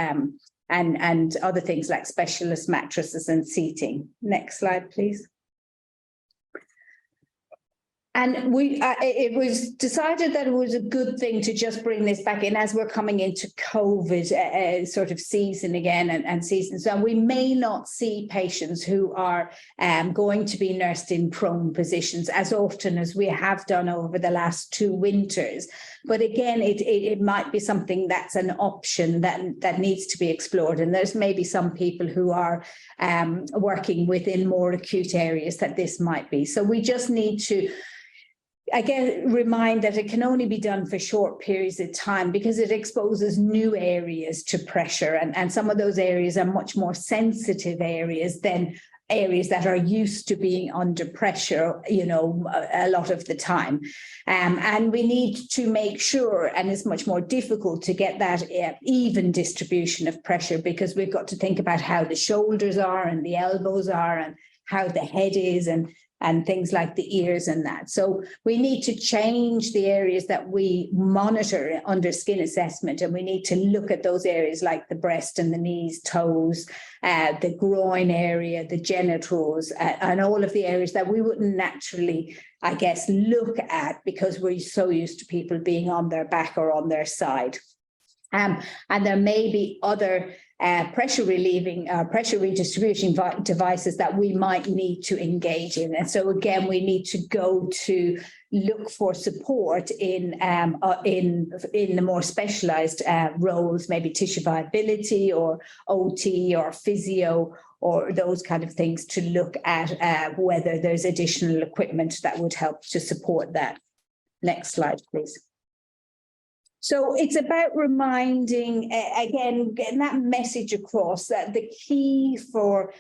and other things like specialist mattresses and seating. Next slide, please. And it was decided that it was a good thing to just bring this back in as we're coming into COVID sort of season again and season. So we may not see patients who are going to be nursed in prone positions as often as we have done over the last 2 winters. But again, it might be something that's an option that needs to be explored. And there's maybe some people who are working within more acute areas that this might be. So we just need to, again, remind that it can only be done for short periods of time, because it exposes new areas to pressure. And some of those areas are much more sensitive areas than areas that are used to being under pressure, a lot of the time. And we need to make sure, and it's much more difficult to get that even distribution of pressure, because we've got to think about how the shoulders are and the elbows are and how the head is and things like the ears and that. So we need to change the areas that we monitor under skin assessment, and we need to look at those areas like the breast and the knees, toes, the groin area, the genitals, and all of the areas that we wouldn't naturally, I guess, look at because we're so used to people being on their back or on their side. And there may be other pressure relieving, pressure redistribution devices that we might need to engage in. And so again, we need to go to look for support in the more specialized roles, maybe tissue viability or OT or physio or those kind of things, to look at whether there's additional equipment that would help to support that. Next slide, please. So it's about reminding, again, getting that message across that the key for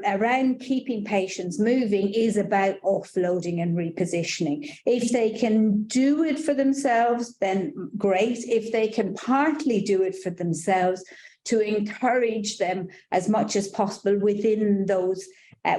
around keeping patients moving is about offloading and repositioning. If they can do it for themselves, then great. If they can partly do it for themselves, to encourage them as much as possible within those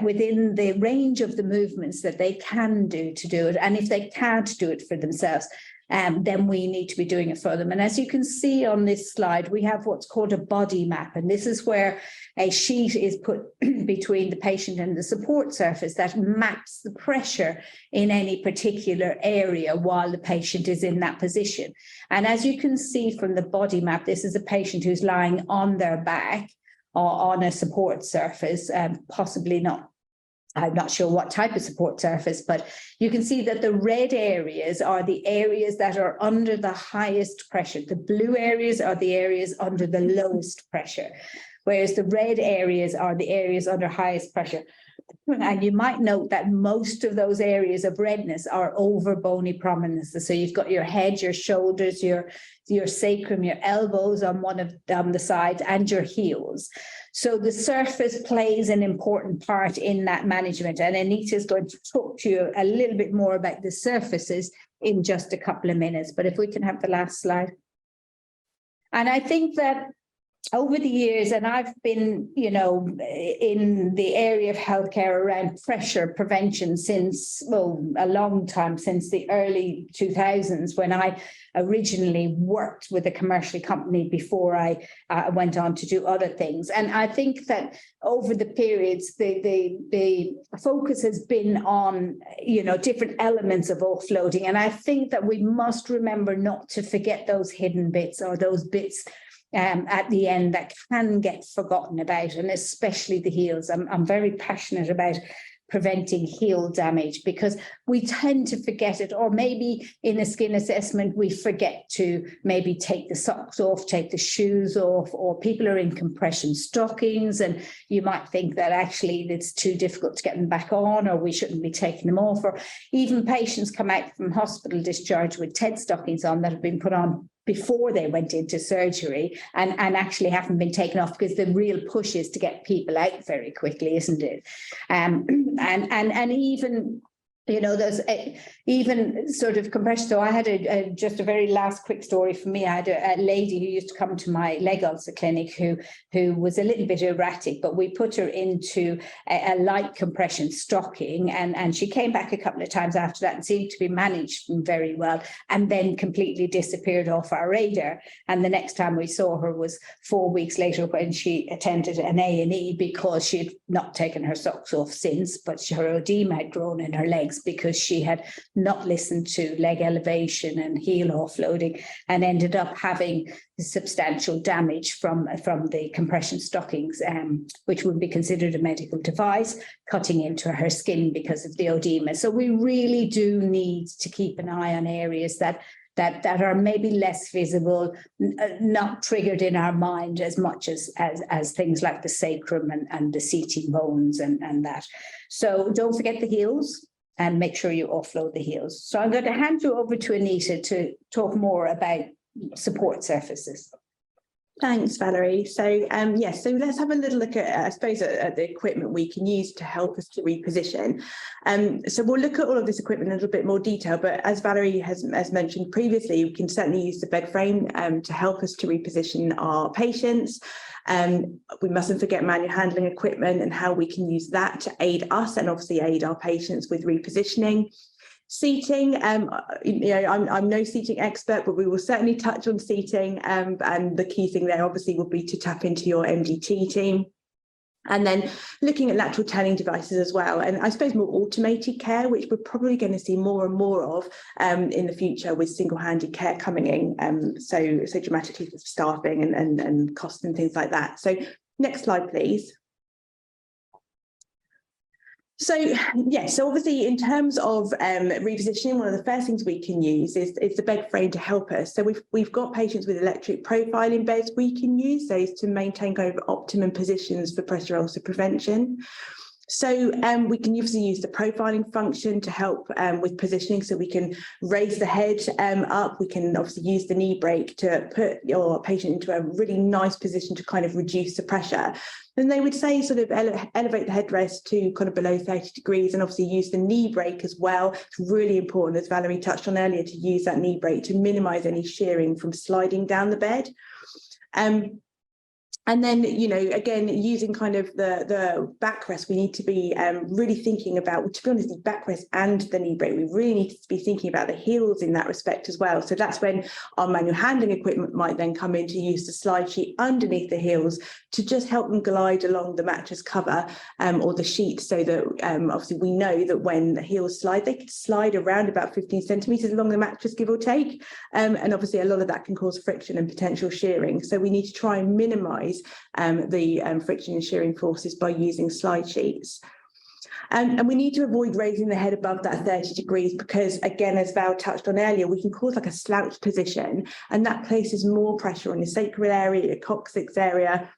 within the range of the movements that they can do to do it. And if they can't do it for themselves, then we need to be doing it for them. And as you can see on this slide, we have what's called a body map. And this is where a sheet is put between the patient and the support surface that maps the pressure in any particular area while the patient is in that position. And as you can see from the body map, this is a patient who's lying on their back or on a support surface, possibly not. I'm not sure what type of support surface, but you can see that the red areas are the areas that are under the highest pressure. The blue areas are the areas under the lowest pressure. whereas the red areas are the areas under highest pressure. And you might note that most of those areas of redness are over bony prominences. So you've got your head, your shoulders, your sacrum, your elbows on one of the sides, and your heels. So the surface plays an important part in that management. And Anita is going to talk to you a little bit more about the surfaces in just a couple of minutes. But if we can have the last slide. And I think that over the years, and I've been, in the area of healthcare around pressure prevention since, a long time, since the early 2000s, when I originally worked with a commercial company before I went on to do other things. And I think that over the periods, the focus has been on, different elements of offloading. And I think that we must remember not to forget those hidden bits, or those bits at the end that can get forgotten about, and especially the heels. I'm very passionate about preventing heel damage, because we tend to forget it, or maybe in a skin assessment we forget to maybe take the socks off, take the shoes off, or people are in compression stockings and you might think that actually it's too difficult to get them back on, or we shouldn't be taking them off. Or even patients come out from hospital discharge with TED stockings on that have been put on before they went into surgery and actually haven't been taken off, because the real push is to get people out very quickly, isn't it? And even, there's even sort of compression. So I had just a very last quick story for me. I had a lady who used to come to my leg ulcer clinic who was a little bit erratic, but we put her into a light compression stocking, and she came back a couple of times after that and seemed to be managed very well, and then completely disappeared off our radar. And the next time we saw her was 4 weeks later, when she attended an A&E, because she had not taken her socks off since, but her edema had grown in her legs because she had not listened to leg elevation and heel offloading, and ended up having substantial damage from the compression stockings, which would be considered a medical device, cutting into her skin because of the edema. So we really do need to keep an eye on areas that are maybe less visible, not triggered in our mind as much as things like the sacrum and the seating bones and that. So don't forget the heels, and make sure you offload the heels. So I'm going to hand you over to Anita to talk more about support surfaces. Thanks, Valerie. So so let's have a little look at, I suppose, at the equipment we can use to help us to reposition. So we'll look at all of this equipment in a little bit more detail, but as Valerie has mentioned previously, we can certainly use the bed frame to help us to reposition our patients. We mustn't forget manual handling equipment and how we can use that to aid us and obviously aid our patients with repositioning. Seating, I'm no seating expert, but we will certainly touch on seating, and the key thing there obviously will be to tap into your MDT team. And then looking at lateral telling devices as well, and I suppose more automated care, which we're probably going to see more and more of in the future, with single-handed care coming in so dramatically for staffing and cost and things like that. So next slide, please. So obviously in terms of repositioning, one of the first things we can use is the bed frame to help us. So we've got patients with electric profiling beds we can use those to maintain kind of optimum positions for pressure ulcer prevention. So we can obviously use the profiling function to help with positioning, so we can raise the head up. We can obviously use the knee brake to put your patient into a really nice position to kind of reduce the pressure. And they would say sort of elevate the headrest to kind of below 30 degrees, and obviously use the knee brake as well. It's really important, as Valerie touched on earlier, to use that knee brake to minimise any shearing from sliding down the bed. And then, again, using kind of the backrest, we need to be really thinking about, to be honest, the backrest and the knee brake, we really need to be thinking about the heels in that respect as well. So that's when our manual handling equipment might then come in to use the slide sheet underneath the heels to just help them glide along the mattress cover or the sheet, so that obviously we know that when the heels slide, they could slide around about 15 centimetres along the mattress, give or take. And obviously a lot of that can cause friction and potential shearing. So we need to try and minimise the friction and shearing forces by using slide sheets. And we need to avoid raising the head above that 30 degrees, because, again, as Val touched on earlier, we can cause like a slouch position, and that places more pressure on your sacral area, your coccyx area,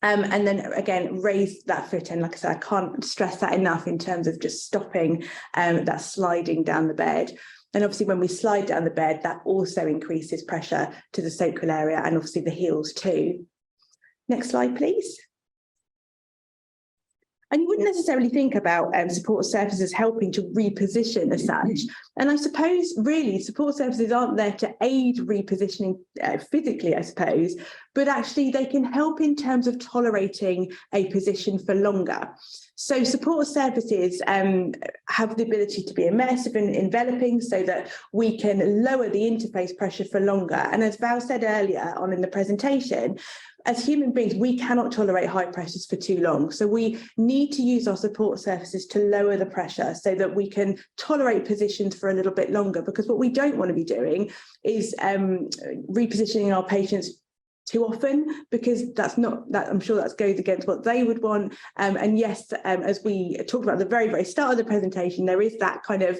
And then again, raise that foot. And like I said, I can't stress that enough in terms of just stopping that sliding down the bed. And obviously when we slide down the bed, that also increases pressure to the sacral area and obviously the heels too. Next slide, please. And you wouldn't necessarily think about support surfaces helping to reposition as such. And I suppose really support surfaces aren't there to aid repositioning physically, I suppose, but actually they can help in terms of tolerating a position for longer. So support surfaces have the ability to be immersive and enveloping so that we can lower the interface pressure for longer. And as Val said earlier on in the presentation, as human beings, we cannot tolerate high pressures for too long. So we need to use our support surfaces to lower the pressure so that we can tolerate positions for a little bit longer, because what we don't want to be doing is repositioning our patients too often, because that's not that, I'm sure that goes against what they would want. And yes, as we talked about at the very, very start of the presentation, there is that kind of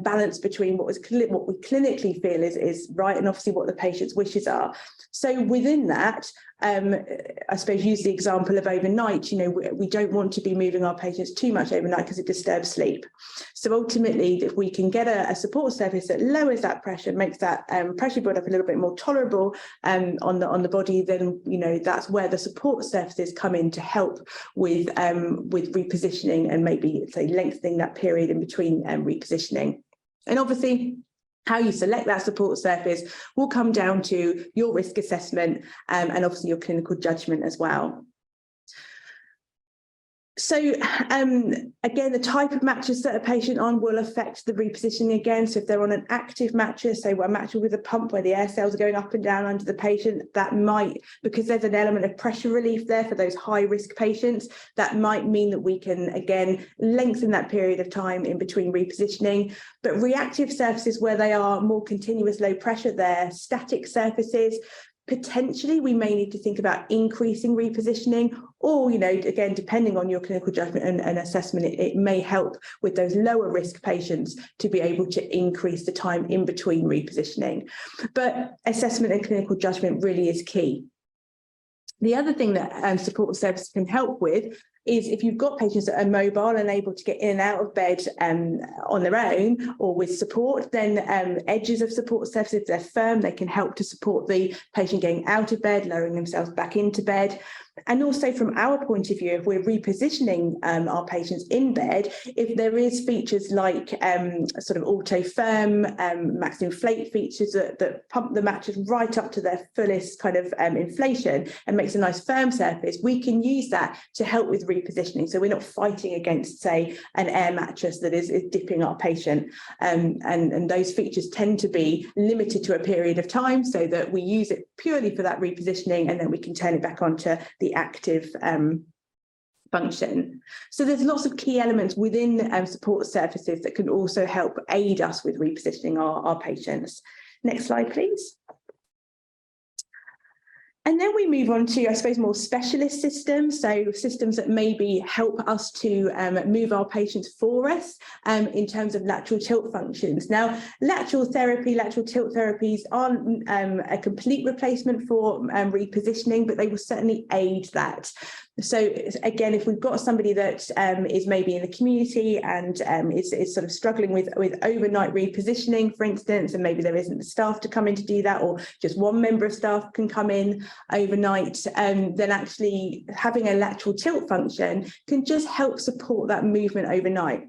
balance between what we clinically feel is right and obviously what the patient's wishes are. So within that, I suppose use the example of overnight. We don't want to be moving our patients too much overnight because it disturbs sleep. So ultimately, if we can get a support surface that lowers that pressure, makes that pressure build up a little bit more tolerable on the body, then that's where the support surfaces come in to help with repositioning and maybe say lengthening that period in between repositioning. And obviously, how you select that support surface will come down to your risk assessment and obviously your clinical judgment as well. So again, the type of mattress that a patient on will affect the repositioning again. So if they're on an active mattress, say a mattress with a pump where the air cells are going up and down under the patient, that might, because there's an element of pressure relief there for those high risk patients, that might mean that we can again lengthen that period of time in between repositioning. But reactive surfaces where they are more continuous low pressure, they're static surfaces. Potentially, we may need to think about increasing repositioning, or, again, depending on your clinical judgment and assessment, it may help with those lower risk patients to be able to increase the time in between repositioning. But assessment and clinical judgment really is key. The other thing that support services can help with is if you've got patients that are mobile and able to get in and out of bed on their own or with support, then edges of support surfaces, if they're firm, they can help to support the patient getting out of bed, lowering themselves back into bed. And also from our point of view, if we're repositioning our patients in bed, if there is features like sort of auto firm, max inflate features that pump the mattress right up to their fullest kind of inflation and makes a nice firm surface, we can use that to help with repositioning. So we're not fighting against, say, an air mattress that is dipping our patient. And those features tend to be limited to a period of time so that we use it purely for that repositioning and then we can turn it back onto the active function. So there's lots of key elements within support surfaces that can also help aid us with repositioning our patients. Next slide, please. And then we move on to, I suppose, more specialist systems, so systems that maybe help us to move our patients for us in terms of lateral tilt functions. Now, lateral tilt therapies aren't a complete replacement for repositioning, but they will certainly aid that. So again, if we've got somebody that is maybe in the community and is sort of struggling with overnight repositioning, for instance, and maybe there isn't the staff to come in to do that, or just one member of staff can come in overnight, then actually having a lateral tilt function can just help support that movement overnight.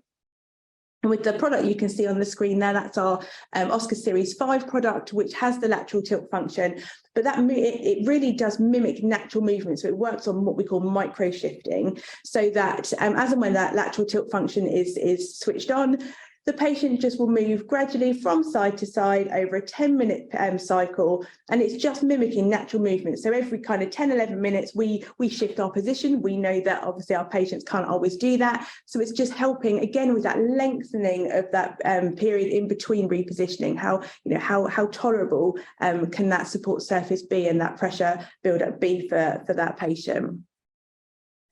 And with the product you can see on the screen there, that's our OSKA Series 5 product, which has the lateral tilt function. But it really does mimic natural movement. So it works on what we call micro shifting, so that as and when that lateral tilt function is switched on, the patient just will move gradually from side to side over a 10-minute cycle, and it's just mimicking natural movement. So every kind of 10, 11 minutes, we shift our position. We know that obviously our patients can't always do that. So it's just helping, again, with that lengthening of that period in between repositioning, how tolerable can that support surface be and that pressure build-up be for that patient.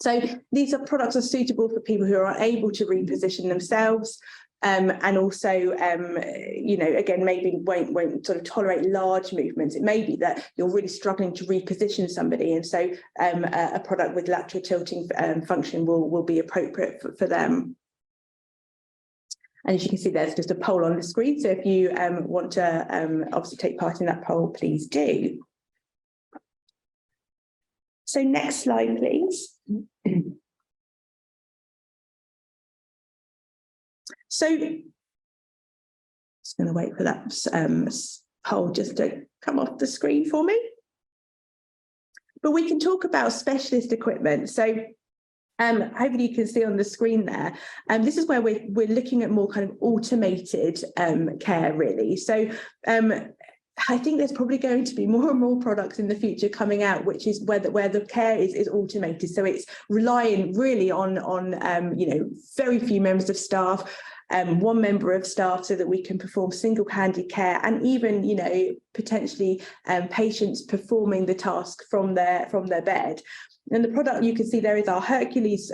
So these products are suitable for people who are unable to reposition themselves. and also, you know, again, maybe won't sort of tolerate large movements. It may be that you're really struggling to reposition somebody, and so a product with lateral tilting function will be appropriate for them. And as you can see, there's just a poll on the screen. So if you want to obviously take part in that poll, please do. So next slide, please. So just going to wait for that poll just to come off the screen for me. But we can talk about specialist equipment. So hopefully you can see on the screen there. This is where we're looking at more kind of automated care, really. So I think there's probably going to be more and more products in the future coming out, which is where the care is automated. So it's relying really on you know, very few members of staff, one member of staff, so that we can perform single-handed care, and even, you know, potentially patients performing the task from their bed. And the product you can see there is our Hercules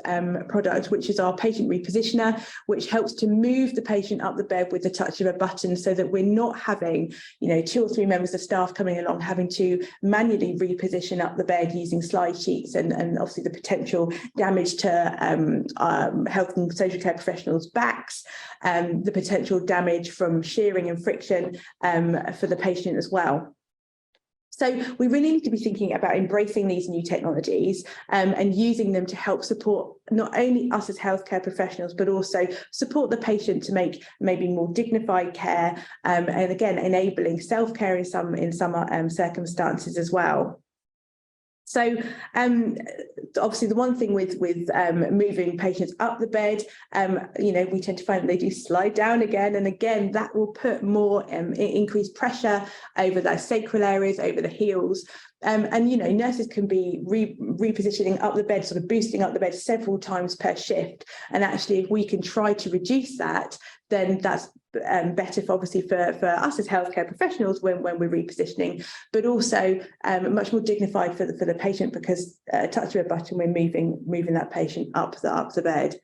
product, which is our patient repositioner, which helps to move the patient up the bed with the touch of a button, so that we're not having, you know, 2 or 3 members of staff coming along having to manually reposition up the bed using slide sheets, and obviously the potential damage to health and social care professionals' backs, the potential damage from shearing and friction for the patient as well. So we really need to be thinking about embracing these new technologies and using them to help support not only us as healthcare professionals, but also support the patient to make maybe more dignified care, and again, enabling self-care in some circumstances as well. So obviously the one thing with moving patients up the bed, you know, we tend to find that they do slide down again and again. That will put more increased pressure over those sacral areas, over the heels. And, you know, nurses can be repositioning up the bed, sort of boosting up the bed several times per shift. And actually, if we can try to reduce that, then that's better for, obviously for us as healthcare professionals when we're repositioning, but also much more dignified for the patient, because a touch of a button, we're moving that patient up the bed.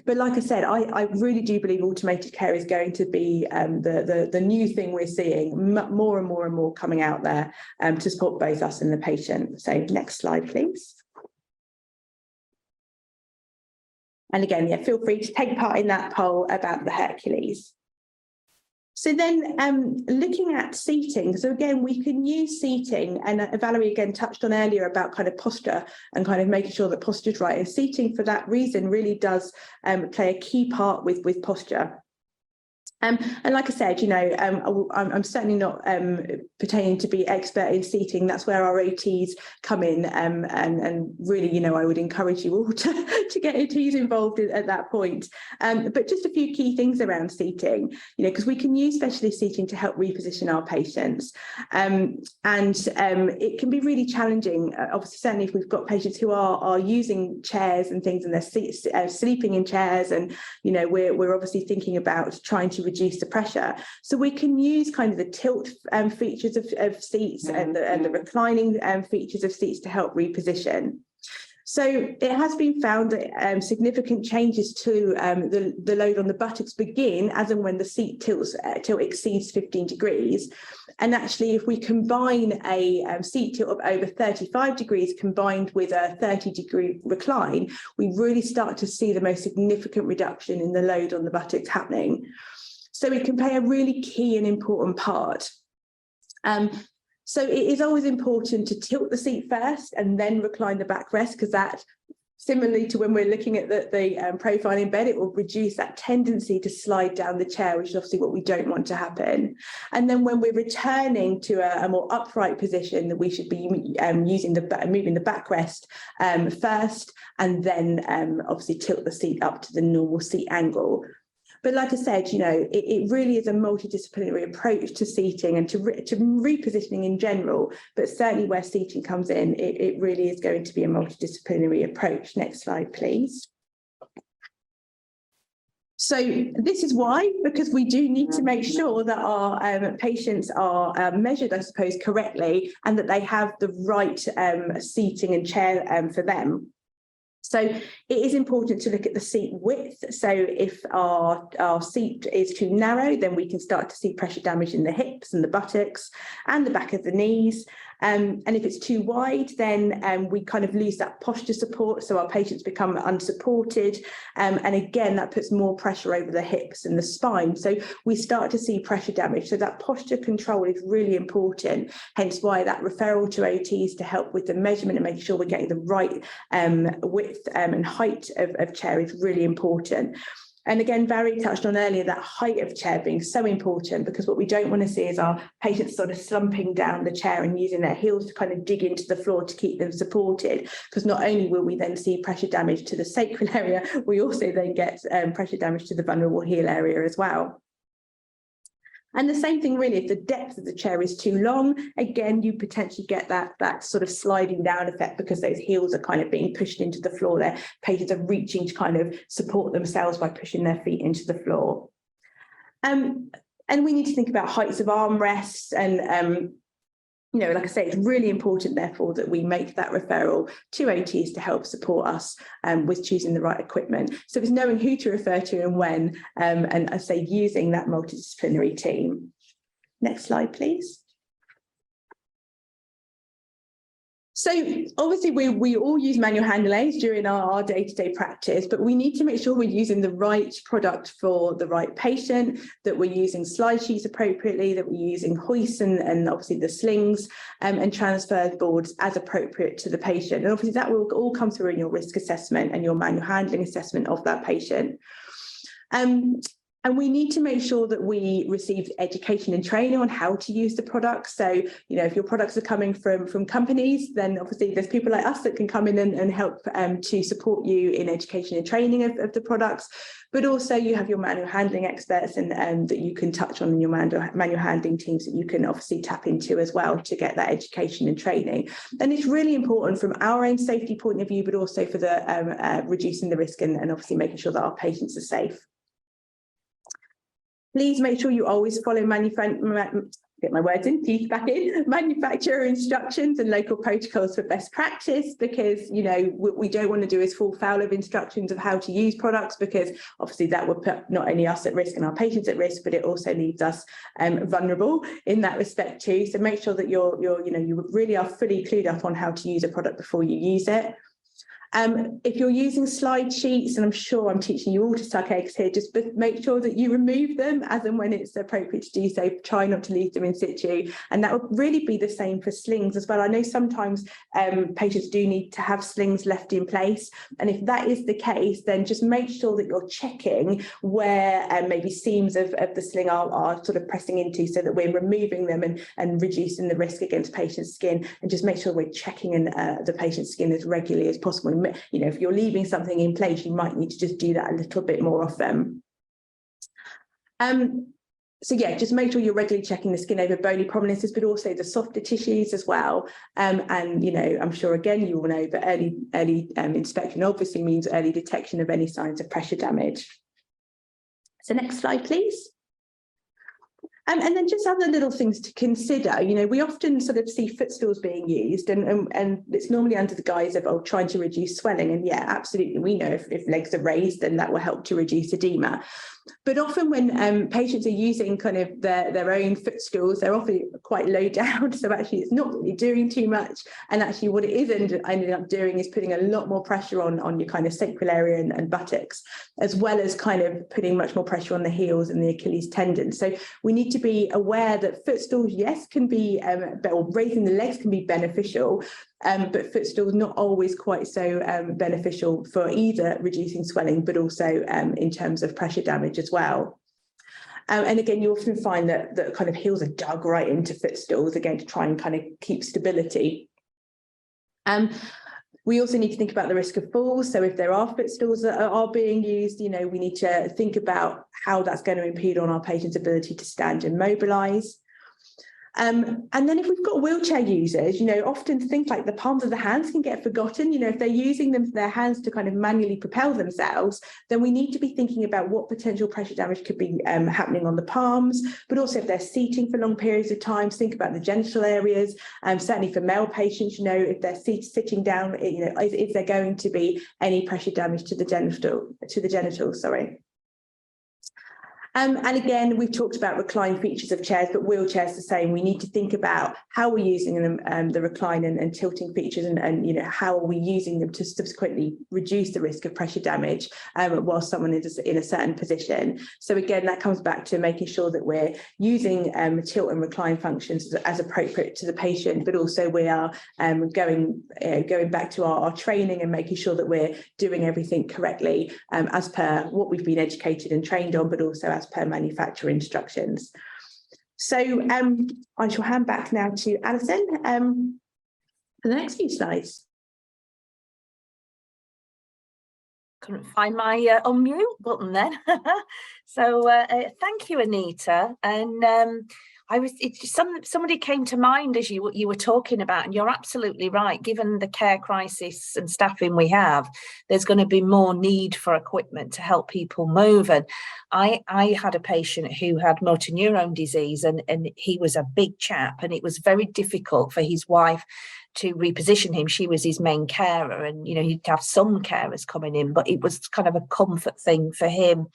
But like I said, I really do believe automated care is going to be the new thing we're seeing, more and more coming out there to support both us and the patient. So next slide, please. And again, yeah, feel free to take part in that poll about the Hercules. So then looking at seating, so again, we can use seating, and Valerie again touched on earlier about kind of posture and kind of making sure that posture is right. And seating for that reason really does play a key part with posture. And like I said, you know, I'm certainly not pertaining to be expert in seating. That's where our OTs come in, and really, you know, I would encourage you all to get OTs involved at that point. But just a few key things around seating, you know, because we can use specialist seating to help reposition our patients, and it can be really challenging. Obviously, certainly if we've got patients who are using chairs and things, and they're sleeping in chairs, and you know, we're obviously thinking about trying to reduce the pressure. So we can use kind of the tilt features of seats and the reclining features of seats to help reposition. So it has been found that significant changes to the load on the buttocks begin as and when the seat tilt exceeds 15 degrees. And actually, if we combine a seat tilt of over 35 degrees combined with a 30-degree recline, we really start to see the most significant reduction in the load on the buttocks happening. So it can play a really key and important part. So it is always important to tilt the seat first and then recline the backrest, because that, similarly to when we're looking at the profile in bed, it will reduce that tendency to slide down the chair, which is obviously what we don't want to happen. And then when we're returning to a more upright position, that we should be moving the backrest first, and then obviously tilt the seat up to the normal seat angle. But like I said, you know, it really is a multidisciplinary approach to seating and to repositioning in general, but certainly where seating comes in, it really is going to be a multidisciplinary approach. Next slide, please. So this is why, because we do need to make sure that our patients are measured, I suppose, correctly, and that they have the right seating and chair for them. So it is important to look at the seat width. So if our seat is too narrow, then we can start to see pressure damage in the hips and the buttocks and the back of the knees. And if it's too wide, then we kind of lose that posture support. So our patients become unsupported. And again, that puts more pressure over the hips and the spine. So we start to see pressure damage. So that posture control is really important. Hence why that referral to OTs to help with the measurement and making sure we're getting the right width and height of chair is really important. And again, Barry touched on earlier that height of chair being so important, because what we don't want to see is our patients sort of slumping down the chair and using their heels to kind of dig into the floor to keep them supported, because not only will we then see pressure damage to the sacral area, we also then get pressure damage to the vulnerable heel area as well. And the same thing really, if the depth of the chair is too long, again, you potentially get that sort of sliding down effect, because those heels are kind of being pushed into the floor there. Patients are reaching to kind of support themselves by pushing their feet into the floor. And we need to think about heights of armrests and, you know, like I say, it's really important, therefore, that we make that referral to OTs to help support us with choosing the right equipment. So it's knowing who to refer to and when, and I say using that multidisciplinary team. Next slide, please. So obviously we all use manual handling aids during our day-to-day practice, but we need to make sure we're using the right product for the right patient, that we're using slide sheets appropriately, that we're using hoists and obviously the slings and transfer boards as appropriate to the patient. And obviously that will all come through in your risk assessment and your manual handling assessment of that patient. And we need to make sure that we receive education and training on how to use the products. So, you know, if your products are coming from companies, then obviously there's people like us that can come in and help to support you in education and training of the products. But also you have your manual handling experts and that you can touch on in your manual handling teams that you can obviously tap into as well to get that education and training. And it's really important from our own safety point of view, but also for the reducing the risk and obviously making sure that our patients are safe. Please make sure you always follow manufacturer instructions and local protocols for best practice, because, you know, what we don't want to do is fall foul of instructions of how to use products, because obviously that would put not only us at risk and our patients at risk, but it also leaves us vulnerable in that respect too. So make sure that you really are fully clued up on how to use a product before you use it. If you're using slide sheets, and I'm sure I'm teaching you all to suck eggs here, just make sure that you remove them as and when it's appropriate to do so. Try not to leave them in situ. And that would really be the same for slings as well. I know sometimes patients do need to have slings left in place. And if that is the case, then just make sure that you're checking where maybe seams of the sling are sort of pressing into, so that we're removing them and reducing the risk against patient's skin. And just make sure we're checking in the patient's skin as regularly as possible. You know, if you're leaving something in place, you might need to just do that a little bit more often. So yeah, just make sure you're regularly checking the skin over bony prominences, but also the softer tissues as well. And, you know, I'm sure, again, you all know that early inspection obviously means early detection of any signs of pressure damage. So next slide, please. And then just other little things to consider. You know, we often sort of see footstools being used, and it's normally under the guise of trying to reduce swelling. And yeah, absolutely, we know if legs are raised, then that will help to reduce edema. But often when patients are using kind of their own footstools, they're often quite low down. So actually it's not really doing too much. And actually what it is ended up doing is putting a lot more pressure on your kind of sacral area and buttocks, as well as kind of putting much more pressure on the heels and the Achilles tendon. So we need to be aware that footstools, yes, can be, or raising the legs can be beneficial, but footstools not always quite so beneficial for either reducing swelling, but also in terms of pressure damage as well. And again, you often find that the kind of heels are dug right into footstools, again, to try and kind of keep stability. We also need to think about the risk of falls. So if there are footstools that are being used, you know, we need to think about how that's going to impede on our patient's ability to stand and mobilise. And then if we've got wheelchair users, often things like the palms of the hands can get forgotten. If they're using their hands to kind of manually propel themselves, then we need to be thinking about what potential pressure damage could be happening on the palms, but also if they're seating for long periods of time, think about the genital areas. Certainly for male patients, if they're sitting down, is there going to be any pressure damage to the genitals, sorry. And again, we've talked about recline features of chairs, but wheelchairs the same. We need to think about how we're using them, the recline and tilting features, and how are we using them to subsequently reduce the risk of pressure damage while someone is in a certain position. So again, that comes back to making sure that we're using tilt and recline functions as appropriate to the patient, but also we are going back to our training and making sure that we're doing everything correctly as per what we've been educated and trained on, but also as per manufacturer instructions. So I shall hand back now to Alison for the next few slides. Couldn't find my unmute button then. So thank you, Anita. And somebody came to mind as you were talking about, and you're absolutely right. Given the care crisis and staffing we have, there's going to be more need for equipment to help people move. And I had a patient who had motor neurone disease, and he was a big chap, and it was very difficult for his wife to reposition him. She was his main carer, and he'd have some carers coming in, but it was kind of a comfort thing for him,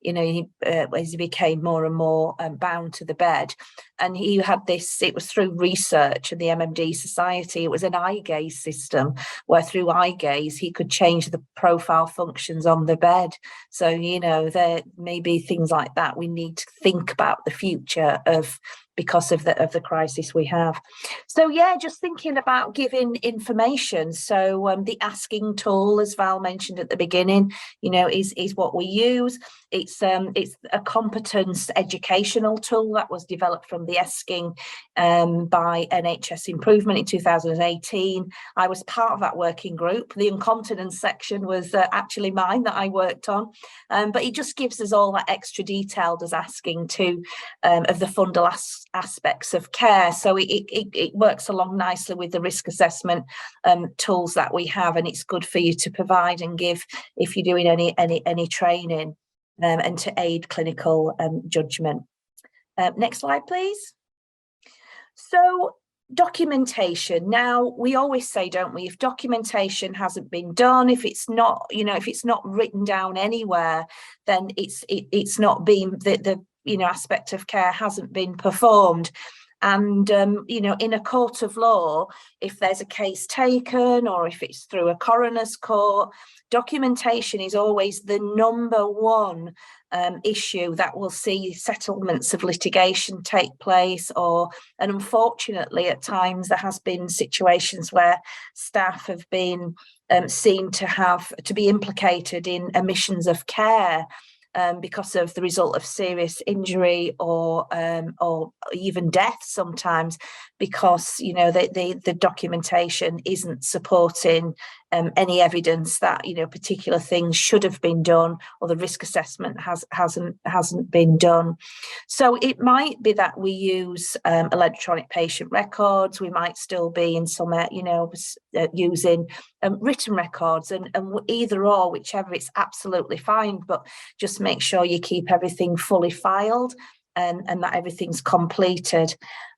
as he became more and more bound to the bed. And he had this, it was through research and the MMD Society, it was an eye gaze system where through eye gaze he could change the profile functions on the bed. So there may be things like that we need to think about the future of, because of the crisis we have. So yeah, just thinking about giving information. So the asking tool, as Val mentioned at the beginning, is what we use. It's a competence educational tool that was developed from the asking by NHS Improvement in 2018. I was part of that working group. The incontinence section was actually mine that I worked on, but it just gives us all that extra detail as asking to of the fundal aspects of care. So it works along nicely with the risk assessment tools that we have, and it's good for you to provide and give if you're doing any training and to aid clinical judgment. Next slide, please. So documentation. Now, we always say, don't we, if documentation hasn't been done, if it's not, if it's not written down anywhere, then it's not been the aspect of care hasn't been performed. And, in a court of law, if there's a case taken or if it's through a coroner's court, documentation is always the number one issue that will see settlements of litigation take place. And unfortunately, at times there has been situations where staff have been seen to be implicated in omissions of care because of the result of serious injury or even death sometimes, because the documentation isn't supporting any evidence that particular things should have been done, or the risk assessment hasn't been done. So it might be that we use electronic patient records. We might still be in some using written records, and either or, whichever, it's absolutely fine, but just make sure you keep everything fully filed and that everything's completed.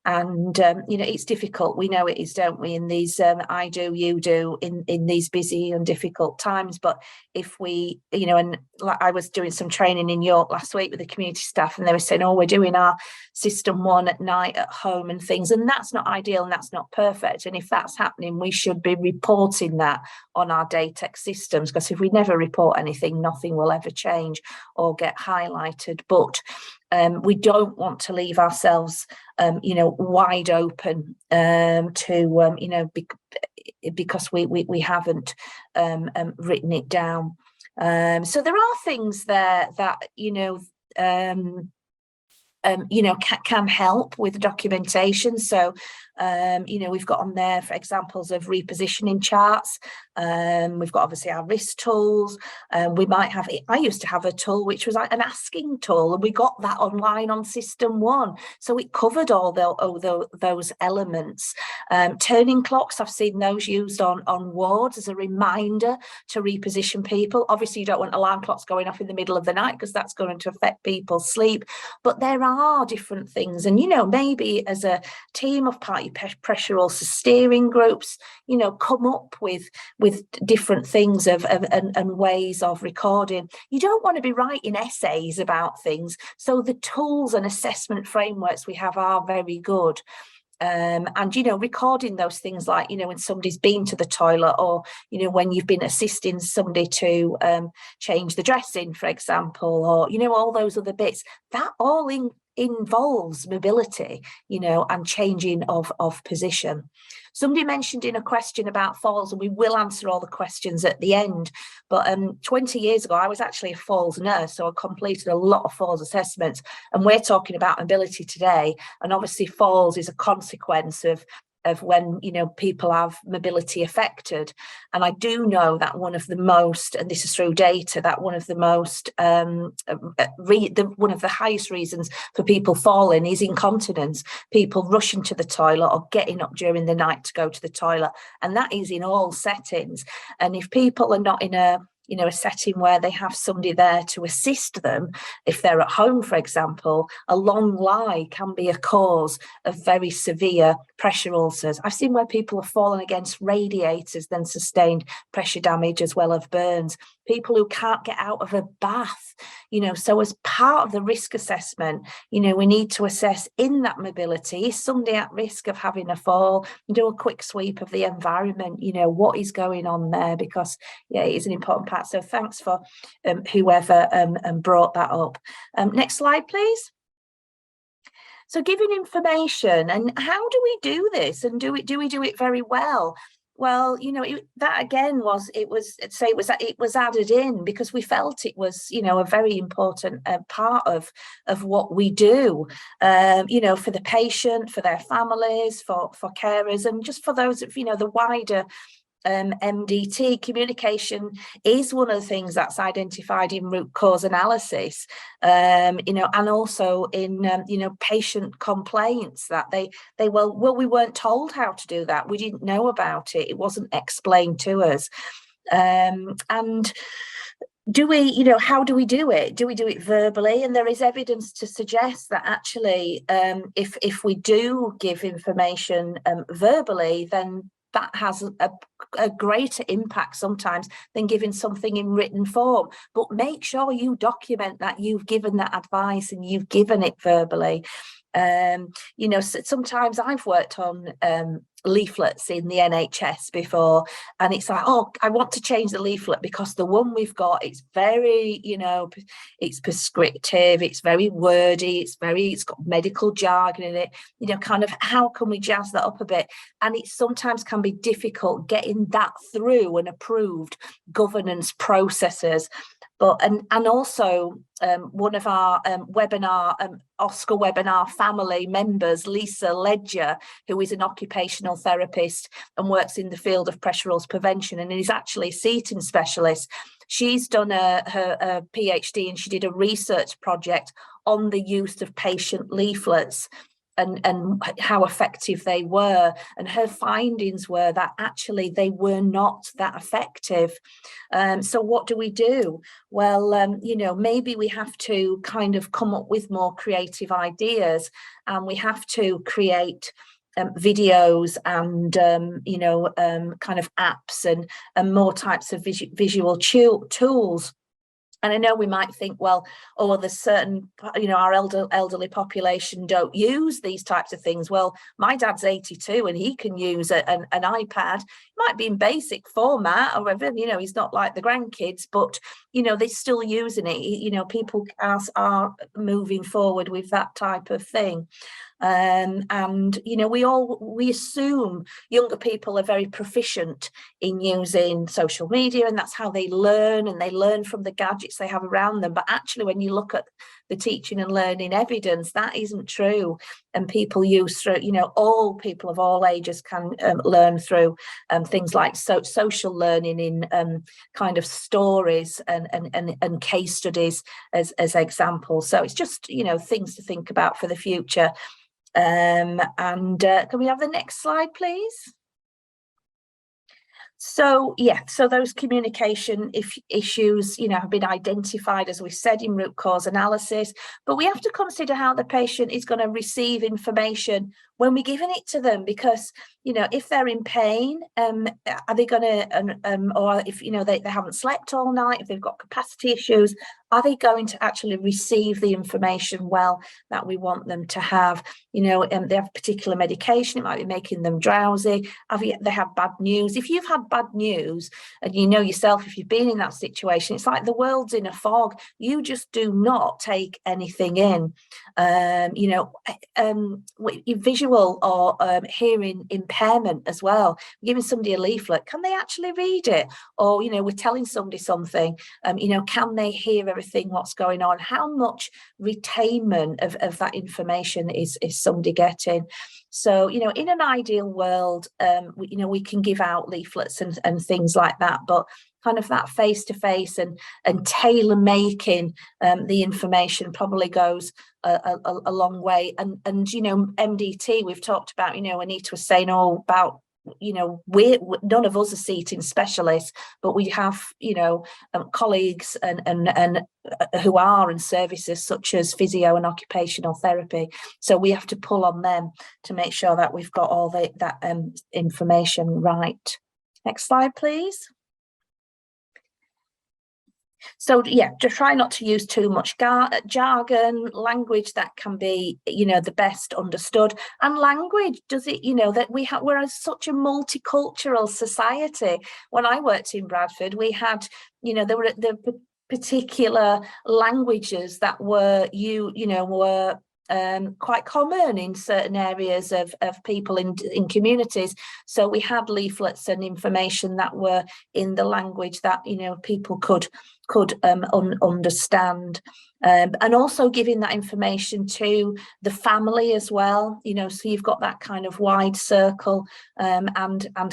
And it's difficult, we know it is, don't we, in these I do, you do, in these busy and difficult times. But if we, and like I was doing some training in York last week with the community staff, and they were saying, we're doing our system 1 at night at home and things, and that's not ideal and that's not perfect. And if that's happening, we should be reporting that on our DATEC systems, because if we never report anything, nothing will ever change or get highlighted. But we don't want to leave ourselves wide open because we haven't written it down. So there are things there that can help with documentation. So You know, we've got on there for examples of repositioning charts. We've got obviously our wrist tools. We might have, I used to have a tool which was like an asking tool, and we got that online on System 1. So it covered all those elements. Turning clocks, I've seen those used on wards as a reminder to reposition people. Obviously, you don't want alarm clocks going off in the middle of the night because that's going to affect people's sleep. But there are different things. And, you know, maybe as a team of party pressure ulcer steering groups, you know, come up with different things and ways of recording. You don't want to be writing essays about things. So the tools and assessment frameworks we have are very good. And, you know, recording those things like, you know, when somebody's been to the toilet, or, you know, when you've been assisting somebody to change the dressing, for example, or, you know, all those other bits, that all involves mobility, you know, and changing of position. Somebody mentioned in a question about falls, and we will answer all the questions at the end, but 20 years ago I was actually a falls nurse, so I completed a lot of falls assessments, and we're talking about mobility today, and obviously falls is a consequence of when, you know, people have mobility affected. And I do know that one of the most, and this is through data, that one of the most one of the highest reasons for people falling is incontinence, people rushing to the toilet or getting up during the night to go to the toilet, and that is in all settings. And if people are not in a, you know, a setting where they have somebody there to assist them, if they're at home, for example, a long lie can be a cause of very severe pressure ulcers. I've seen where people have fallen against radiators, then sustained pressure damage as well as burns. People who can't get out of a bath, you know, so as part of the risk assessment, you know, we need to assess in that mobility, is somebody at risk of having a fall, and do a quick sweep of the environment, you know, what is going on there, because yeah, it is an important part. So thanks for whoever brought that up. Next slide, please. So giving information, and how do we do this, and do we do it very well? Well, you know, that again it was added in because we felt it was, you know, a very important part of what we do, you know, for the patient, for their families, for carers, and just for those of, you know, the wider MDT. Communication is one of the things that's identified in root cause analysis, you know, and also in you know, patient complaints that they well we weren't told how to do that, we didn't know about it, it wasn't explained to us. And do we, you know, how do we do it? Do we do it verbally? And there is evidence to suggest that actually if we do give information verbally, then that has a greater impact sometimes than giving something in written form. But make sure you document that you've given that advice and you've given it verbally. You know, sometimes I've worked on leaflets in the NHS before, and it's like, oh, I want to change the leaflet because the one we've got, it's very, you know, it's prescriptive, it's very wordy, it's got medical jargon in it, you know, kind of how can we jazz that up a bit? And it sometimes can be difficult getting that through and approved governance processes. But and also one of our webinar OSKA webinar family members, Lisa Ledger, who is an occupational therapist and works in the field of pressure ulcer prevention and is actually a seating specialist. She's done her PhD, and she did a research project on the use of patient leaflets and how effective they were, and her findings were that actually they were not that effective. So what do we do? Well, you know, maybe we have to kind of come up with more creative ideas, and we have to create videos and you know, kind of apps and more types of visual tools. And I know we might think, well, oh, there's certain, you know, our elderly population don't use these types of things. Well, my dad's 82 and he can use an iPad. It might be in basic format or whatever, you know, he's not like the grandkids, but, you know, they're still using it. You know, people are moving forward with that type of thing. And, you know, we assume younger people are very proficient in using social media, and that's how they learn, and they learn from the gadgets they have around them. But actually, when you look at the teaching and learning evidence, that isn't true. and people use through, all people of all ages can learn through things like social learning in kind of stories and case studies as examples. So it's just, things to think about for the future. And can we have the next slide, please? So those communication issues, have been identified, as we said, in root cause analysis, but we have to consider how the patient is going to receive information when we're giving it to them, because, if they're in pain, are they going to, or if, they haven't slept all night, if they've got capacity issues, are they going to actually receive the information well that we want them to have? They have particular medication, it might be making them drowsy. They have bad news. If you've had bad news, and yourself, if you've been in that situation, it's like the world's in a fog. You just do not take anything in. Visual or hearing impairment as well. Giving somebody a leaflet, can they actually read it? Or, we're telling somebody something, can they hear everything what's going on? How much retainment of that information is somebody getting? So, in an ideal world, we can give out leaflets and things like that, but kind of that face-to-face and tailor making the information probably goes a long way. And MDT, we've talked about, Anita was saying all about, we're none of us are seating specialists, but we have colleagues and who are in services such as physio and occupational therapy, so we have to pull on them to make sure that we've got all that information right. Next slide, please. So to try not to use too much jargon, language that can be, the best understood. And language, does it, that we're such a multicultural society. When I worked in Bradford, we had, there were the particular languages that were quite common in certain areas of people in communities. So we had leaflets and information that were in the language that people could understand, and also giving that information to the family as well. So you've got that kind of wide circle, and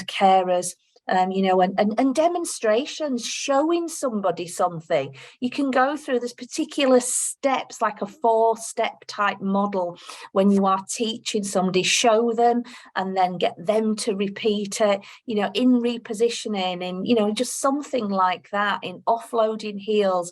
carers. And demonstrations, showing somebody something. You can go through this particular steps, like a 4-step type model. When you are teaching somebody, show them and then get them to repeat it, in repositioning, in, just something like that, in offloading heels,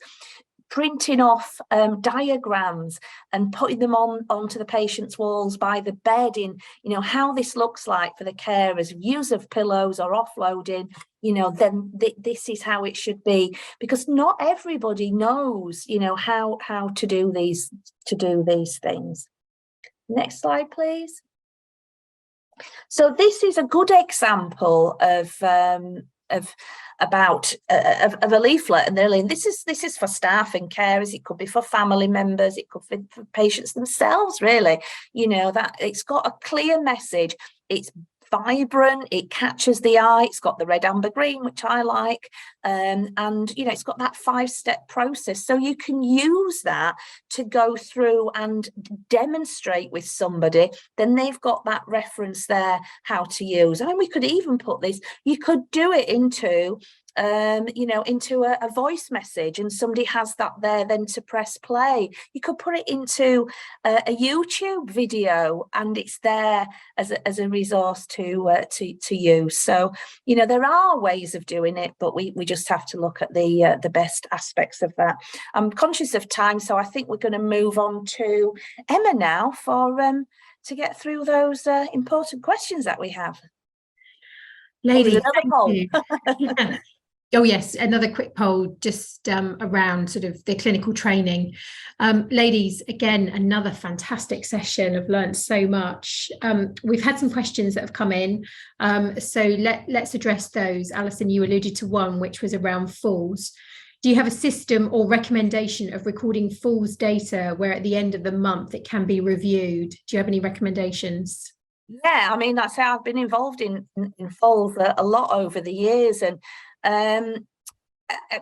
printing off diagrams and putting them onto the patient's walls by the bed, in how this looks like for the carers, use of pillows or offloading, then this is how it should be, because not everybody knows how to do these things. Next slide, please. So this is a good example of a leaflet, and this is for staff and carers. It could be for family members, it could be for patients themselves, really. That it's got a clear message, it's vibrant, it catches the eye, it's got the red, amber, green, which I like, and it's got that 5-step process, so you can use that to go through and demonstrate with somebody. Then they've got that reference there how to use. We could even put this, you could do it into into a voice message, and somebody has that there then to press play. You could put it into a YouTube video, and it's there as a resource to use. So there are ways of doing it, but we just have to look at the best aspects of that. I'm conscious of time, so I think we're going to move on to Emma now for to get through those important questions that we have. Ladies, another poll. Yeah. Oh yes, another quick poll just around sort of the clinical training. Ladies, again, another fantastic session. I've learned so much. We've had some questions that have come in, so let's address those. Alison, you alluded to one, which was around falls. Do you have a system or recommendation of recording falls data where at the end of the month it can be reviewed? Do you have any recommendations? Yeah, I mean, that's how I've been involved in falls a lot over the years, and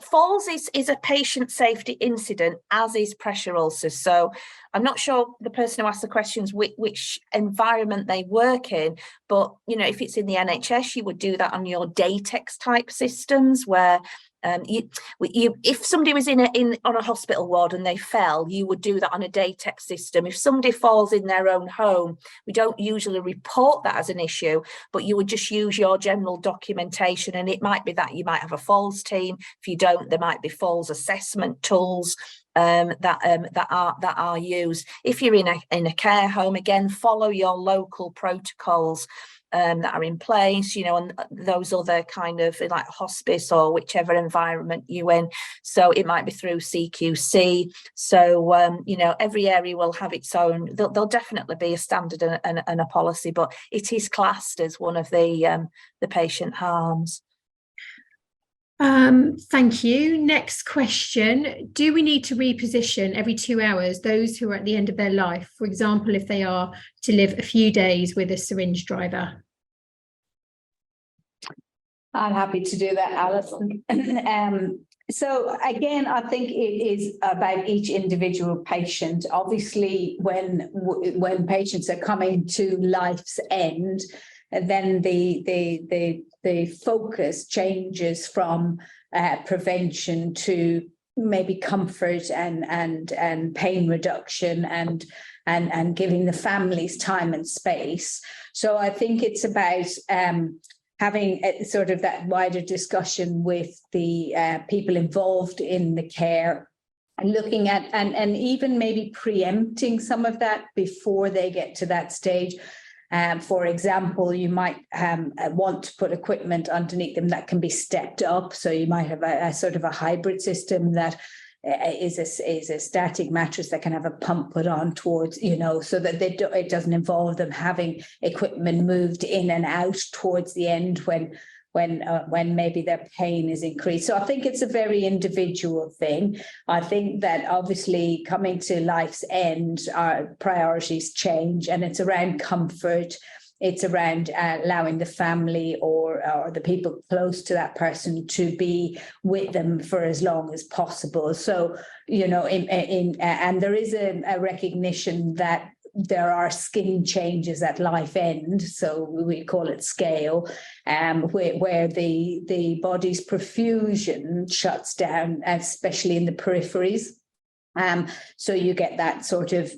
falls is a patient safety incident, as is pressure ulcers. So I'm not sure the person who asked the questions which environment they work in, but if it's in the NHS, you would do that on your Datex type systems where if somebody was on a hospital ward and they fell, you would do that on a Datex system. If somebody falls in their own home, we don't usually report that as an issue, but you would just use your general documentation, and it might be that you might have a falls team. If you don't, there might be falls assessment tools that are used. If you're in a care home, again, follow your local protocols that are in place, and those other kind of like hospice or whichever environment you're in. So it might be through CQC. So, every area will have its own, there'll definitely be a standard and a policy, but it is classed as one of the patient harms. Thank you. Next question. Do we need to reposition every 2 hours those who are at the end of their life? For example, if they are to live a few days with a syringe driver? I'm happy to do that, Alison. So again, I think it is about each individual patient. Obviously, when patients are coming to life's end, then the focus changes from prevention to maybe comfort and pain reduction and giving the families time and space. So I think it's about having sort of that wider discussion with the people involved in the care, and looking at and even maybe preempting some of that before they get to that stage. For example, you might want to put equipment underneath them that can be stepped up. So you might have a sort of a hybrid system that is a static mattress that can have a pump put on towards, so that it doesn't involve them having equipment moved in and out towards the end when maybe their pain is increased. So I think it's a very individual thing. I think that obviously coming to life's end, our priorities change, and it's around comfort. It's around allowing the family or the people close to that person to be with them for as long as possible. So, and there is a recognition that there are skin changes at life end, so we call it scale, where the body's perfusion shuts down, especially in the peripheries. So you get that sort of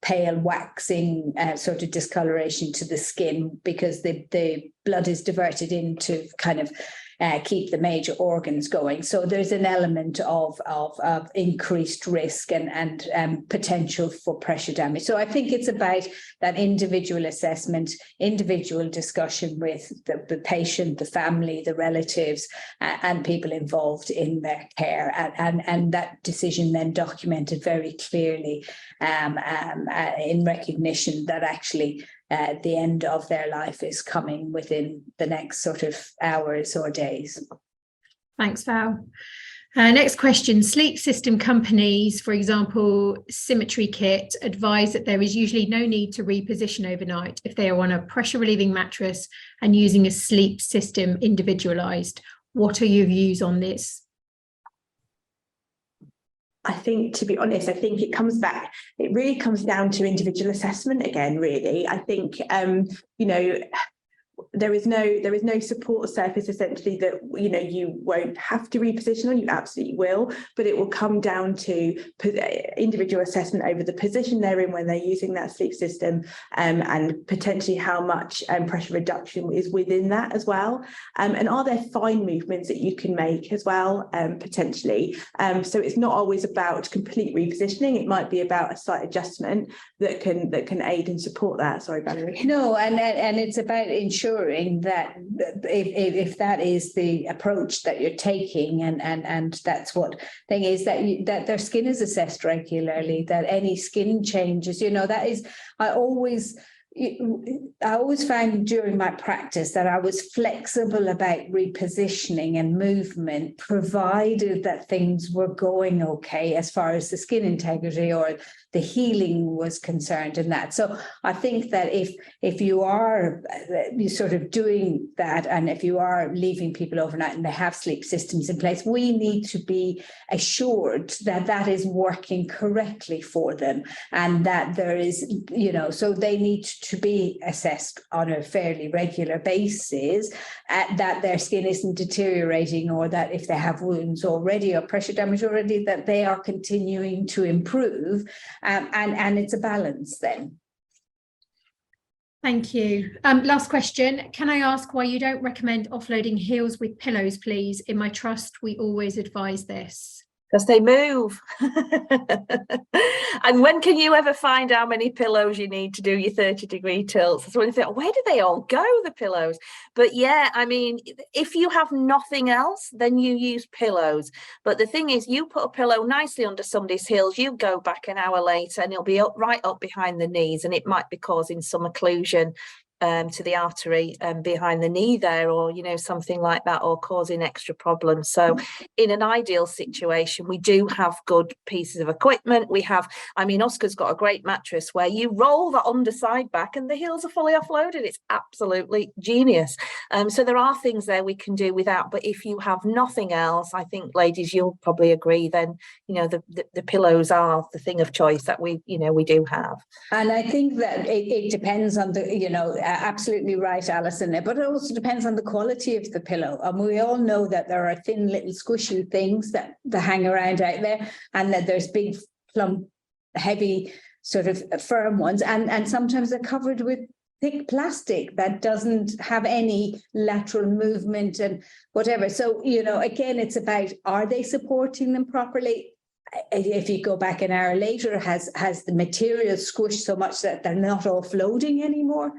pale waxing sort of discoloration to the skin, because the blood is diverted in to kind of keep the major organs going. So there's an element of increased risk and potential for pressure damage. So I think it's about that individual assessment, individual discussion with the patient, the family, the relatives, and people involved in their care, and that decision then documented very clearly in recognition that actually the end of their life is coming within the next sort of hours or days. Thanks, Val. Next question. Sleep system companies, for example, Symmetry Kit, advise that there is usually no need to reposition overnight if they are on a pressure relieving mattress and using a sleep system individualized. What are your views on this? I think, to be honest, it really comes down to individual assessment again, really. I think, there is no support surface essentially that you won't have to reposition on. You absolutely will, but it will come down to individual assessment over the position they're in when they're using that sleep system, and potentially how much pressure reduction is within that as well, and are there fine movements that you can make as well, potentially. So it's not always about complete repositioning. It might be about a slight adjustment that can aid and support that. Sorry, Valerie. No, and it's about ensuring that if that is the approach that you're taking, and that's what thing is, that their skin is assessed regularly, that any skin changes, that is, I always I always found during my practice that I was flexible about repositioning and movement, provided that things were going okay as far as the skin integrity or the healing was concerned in that. So I think that if you are sort of doing that, and if you are leaving people overnight and they have sleep systems in place, we need to be assured that that is working correctly for them, and that there is, so they need to be assessed on a fairly regular basis, that their skin isn't deteriorating, or that if they have wounds already or pressure damage already, that they are continuing to improve. And it's a balance then. Thank you. Last question. Can I ask why you don't recommend offloading heels with pillows, please? In my trust, we always advise this. Because they move. And when can you ever find how many pillows you need to do your 30-degree tilts? That's when you think, where do they all go, the pillows? But yeah, I mean, if you have nothing else, then you use pillows. But the thing is, you put a pillow nicely under somebody's heels, you go back an hour later and it'll be right up behind the knees, and it might be causing some occlusion to the artery behind the knee there, or something like that, or causing extra problems. So in an ideal situation, we do have good pieces of equipment. We have, OSKA's got a great mattress where you roll the underside back and the heels are fully offloaded. It's absolutely genius. So there are things there we can do without, but if you have nothing else, I think, ladies, you'll probably agree then, the pillows are the thing of choice that we do have. And I think that it depends on the, absolutely right, Alison, but it also depends on the quality of the pillow. And we all know that there are thin little squishy things that hang around out there, and that there's big plump, heavy, sort of firm ones, and sometimes they're covered with thick plastic that doesn't have any lateral movement and whatever. So, again, it's about, are they supporting them properly? If you go back an hour later, has the material squished so much that they're not offloading anymore?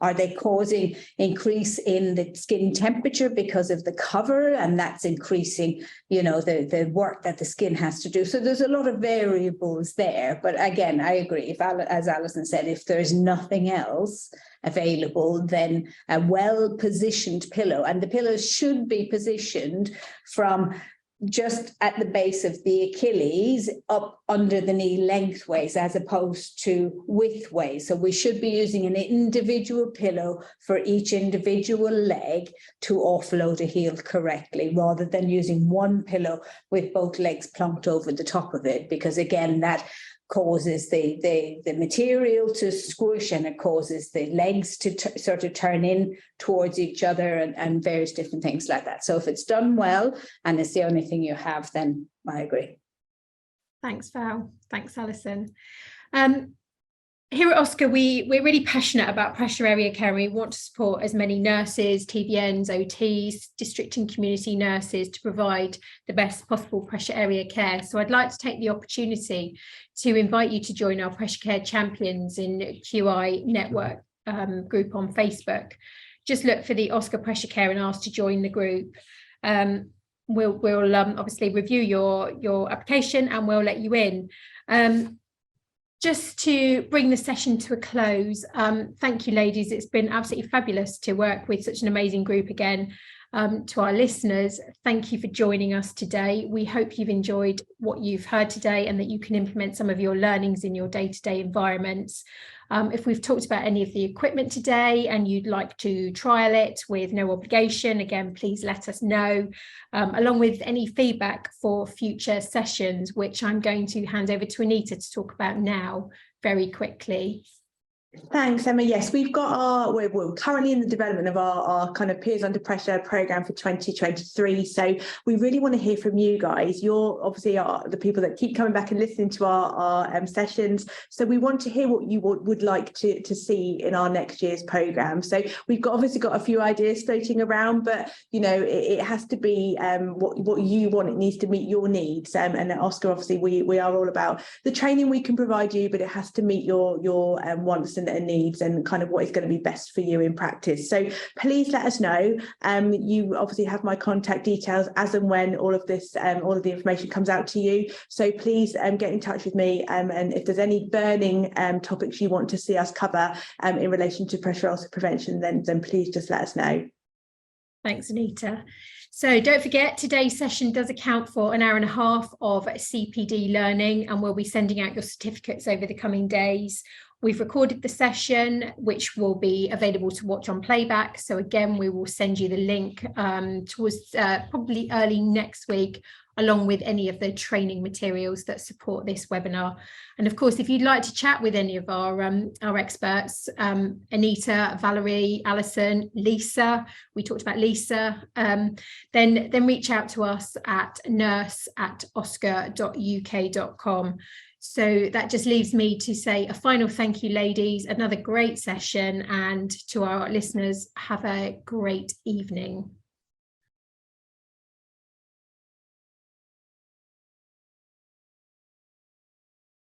Are they causing increase in the skin temperature because of the cover, and that's increasing, the work that the skin has to do? So there's a lot of variables there. But again, I agree. As Alison said, if there's nothing else available, then a well-positioned pillow, and the pillows should be positioned from just at the base of the Achilles up under the knee lengthways, as opposed to widthways. So we should be using an individual pillow for each individual leg to offload a heel correctly, rather than using one pillow with both legs plunked over the top of it, because again, that causes the material to squish, and it causes the legs to sort of turn in towards each other, and various different things like that. So if it's done well and it's the only thing you have, then I agree. Thanks, Val. Thanks, Alison. Here at OSKA, we're really passionate about pressure area care, and we want to support as many nurses, TVNs, OTs, district and community nurses to provide the best possible pressure area care. So I'd like to take the opportunity to invite you to join our Pressure Care Champions in QI Network group on Facebook. Just look for the OSKA Pressure Care and ask to join the group. We'll obviously review your application, and we'll let you in. Just to bring the session to a close, thank you, ladies. It's been absolutely fabulous to work with such an amazing group again. To our listeners, thank you for joining us today. We hope you've enjoyed what you've heard today, and that you can implement some of your learnings in your day-to-day environments. If we've talked about any of the equipment today and you'd like to trial it with no obligation, again, please let us know, along with any feedback for future sessions, which I'm going to hand over to Anita to talk about now very quickly. Thanks, Emma. Yes, we've got we're currently in the development of our kind of Peers Under Pressure programme for 2023. So we really want to hear from you guys. You're obviously the people that keep coming back and listening to our sessions. So we want to hear what you would like to see in our next year's programme. So we've obviously got a few ideas floating around, but it has to be what you want. It needs to meet your needs. And at OSKA, obviously, we are all about the training we can provide you, but it has to meet your wants and needs and kind of what is going to be best for you in practice. So please let us know. You obviously have my contact details as and when all of the information comes out to you. So please get in touch with me, and if there's any burning topics you want to see us cover in relation to pressure ulcer prevention, then please just let us know. Thanks, Anita. So don't forget, today's session does account for an hour and a half of CPD learning, and we'll be sending out your certificates over the coming days. We've recorded the session, which will be available to watch on playback. So again, we will send you the link towards probably early next week, along with any of the training materials that support this webinar. And of course, if you'd like to chat with any of our experts, Anita, Valerie, Alison, Lisa, we talked about Lisa, then reach out to us at nurse@oska.uk.com. So that just leaves me to say a final thank you, ladies, another great session, and to our listeners, have a great evening.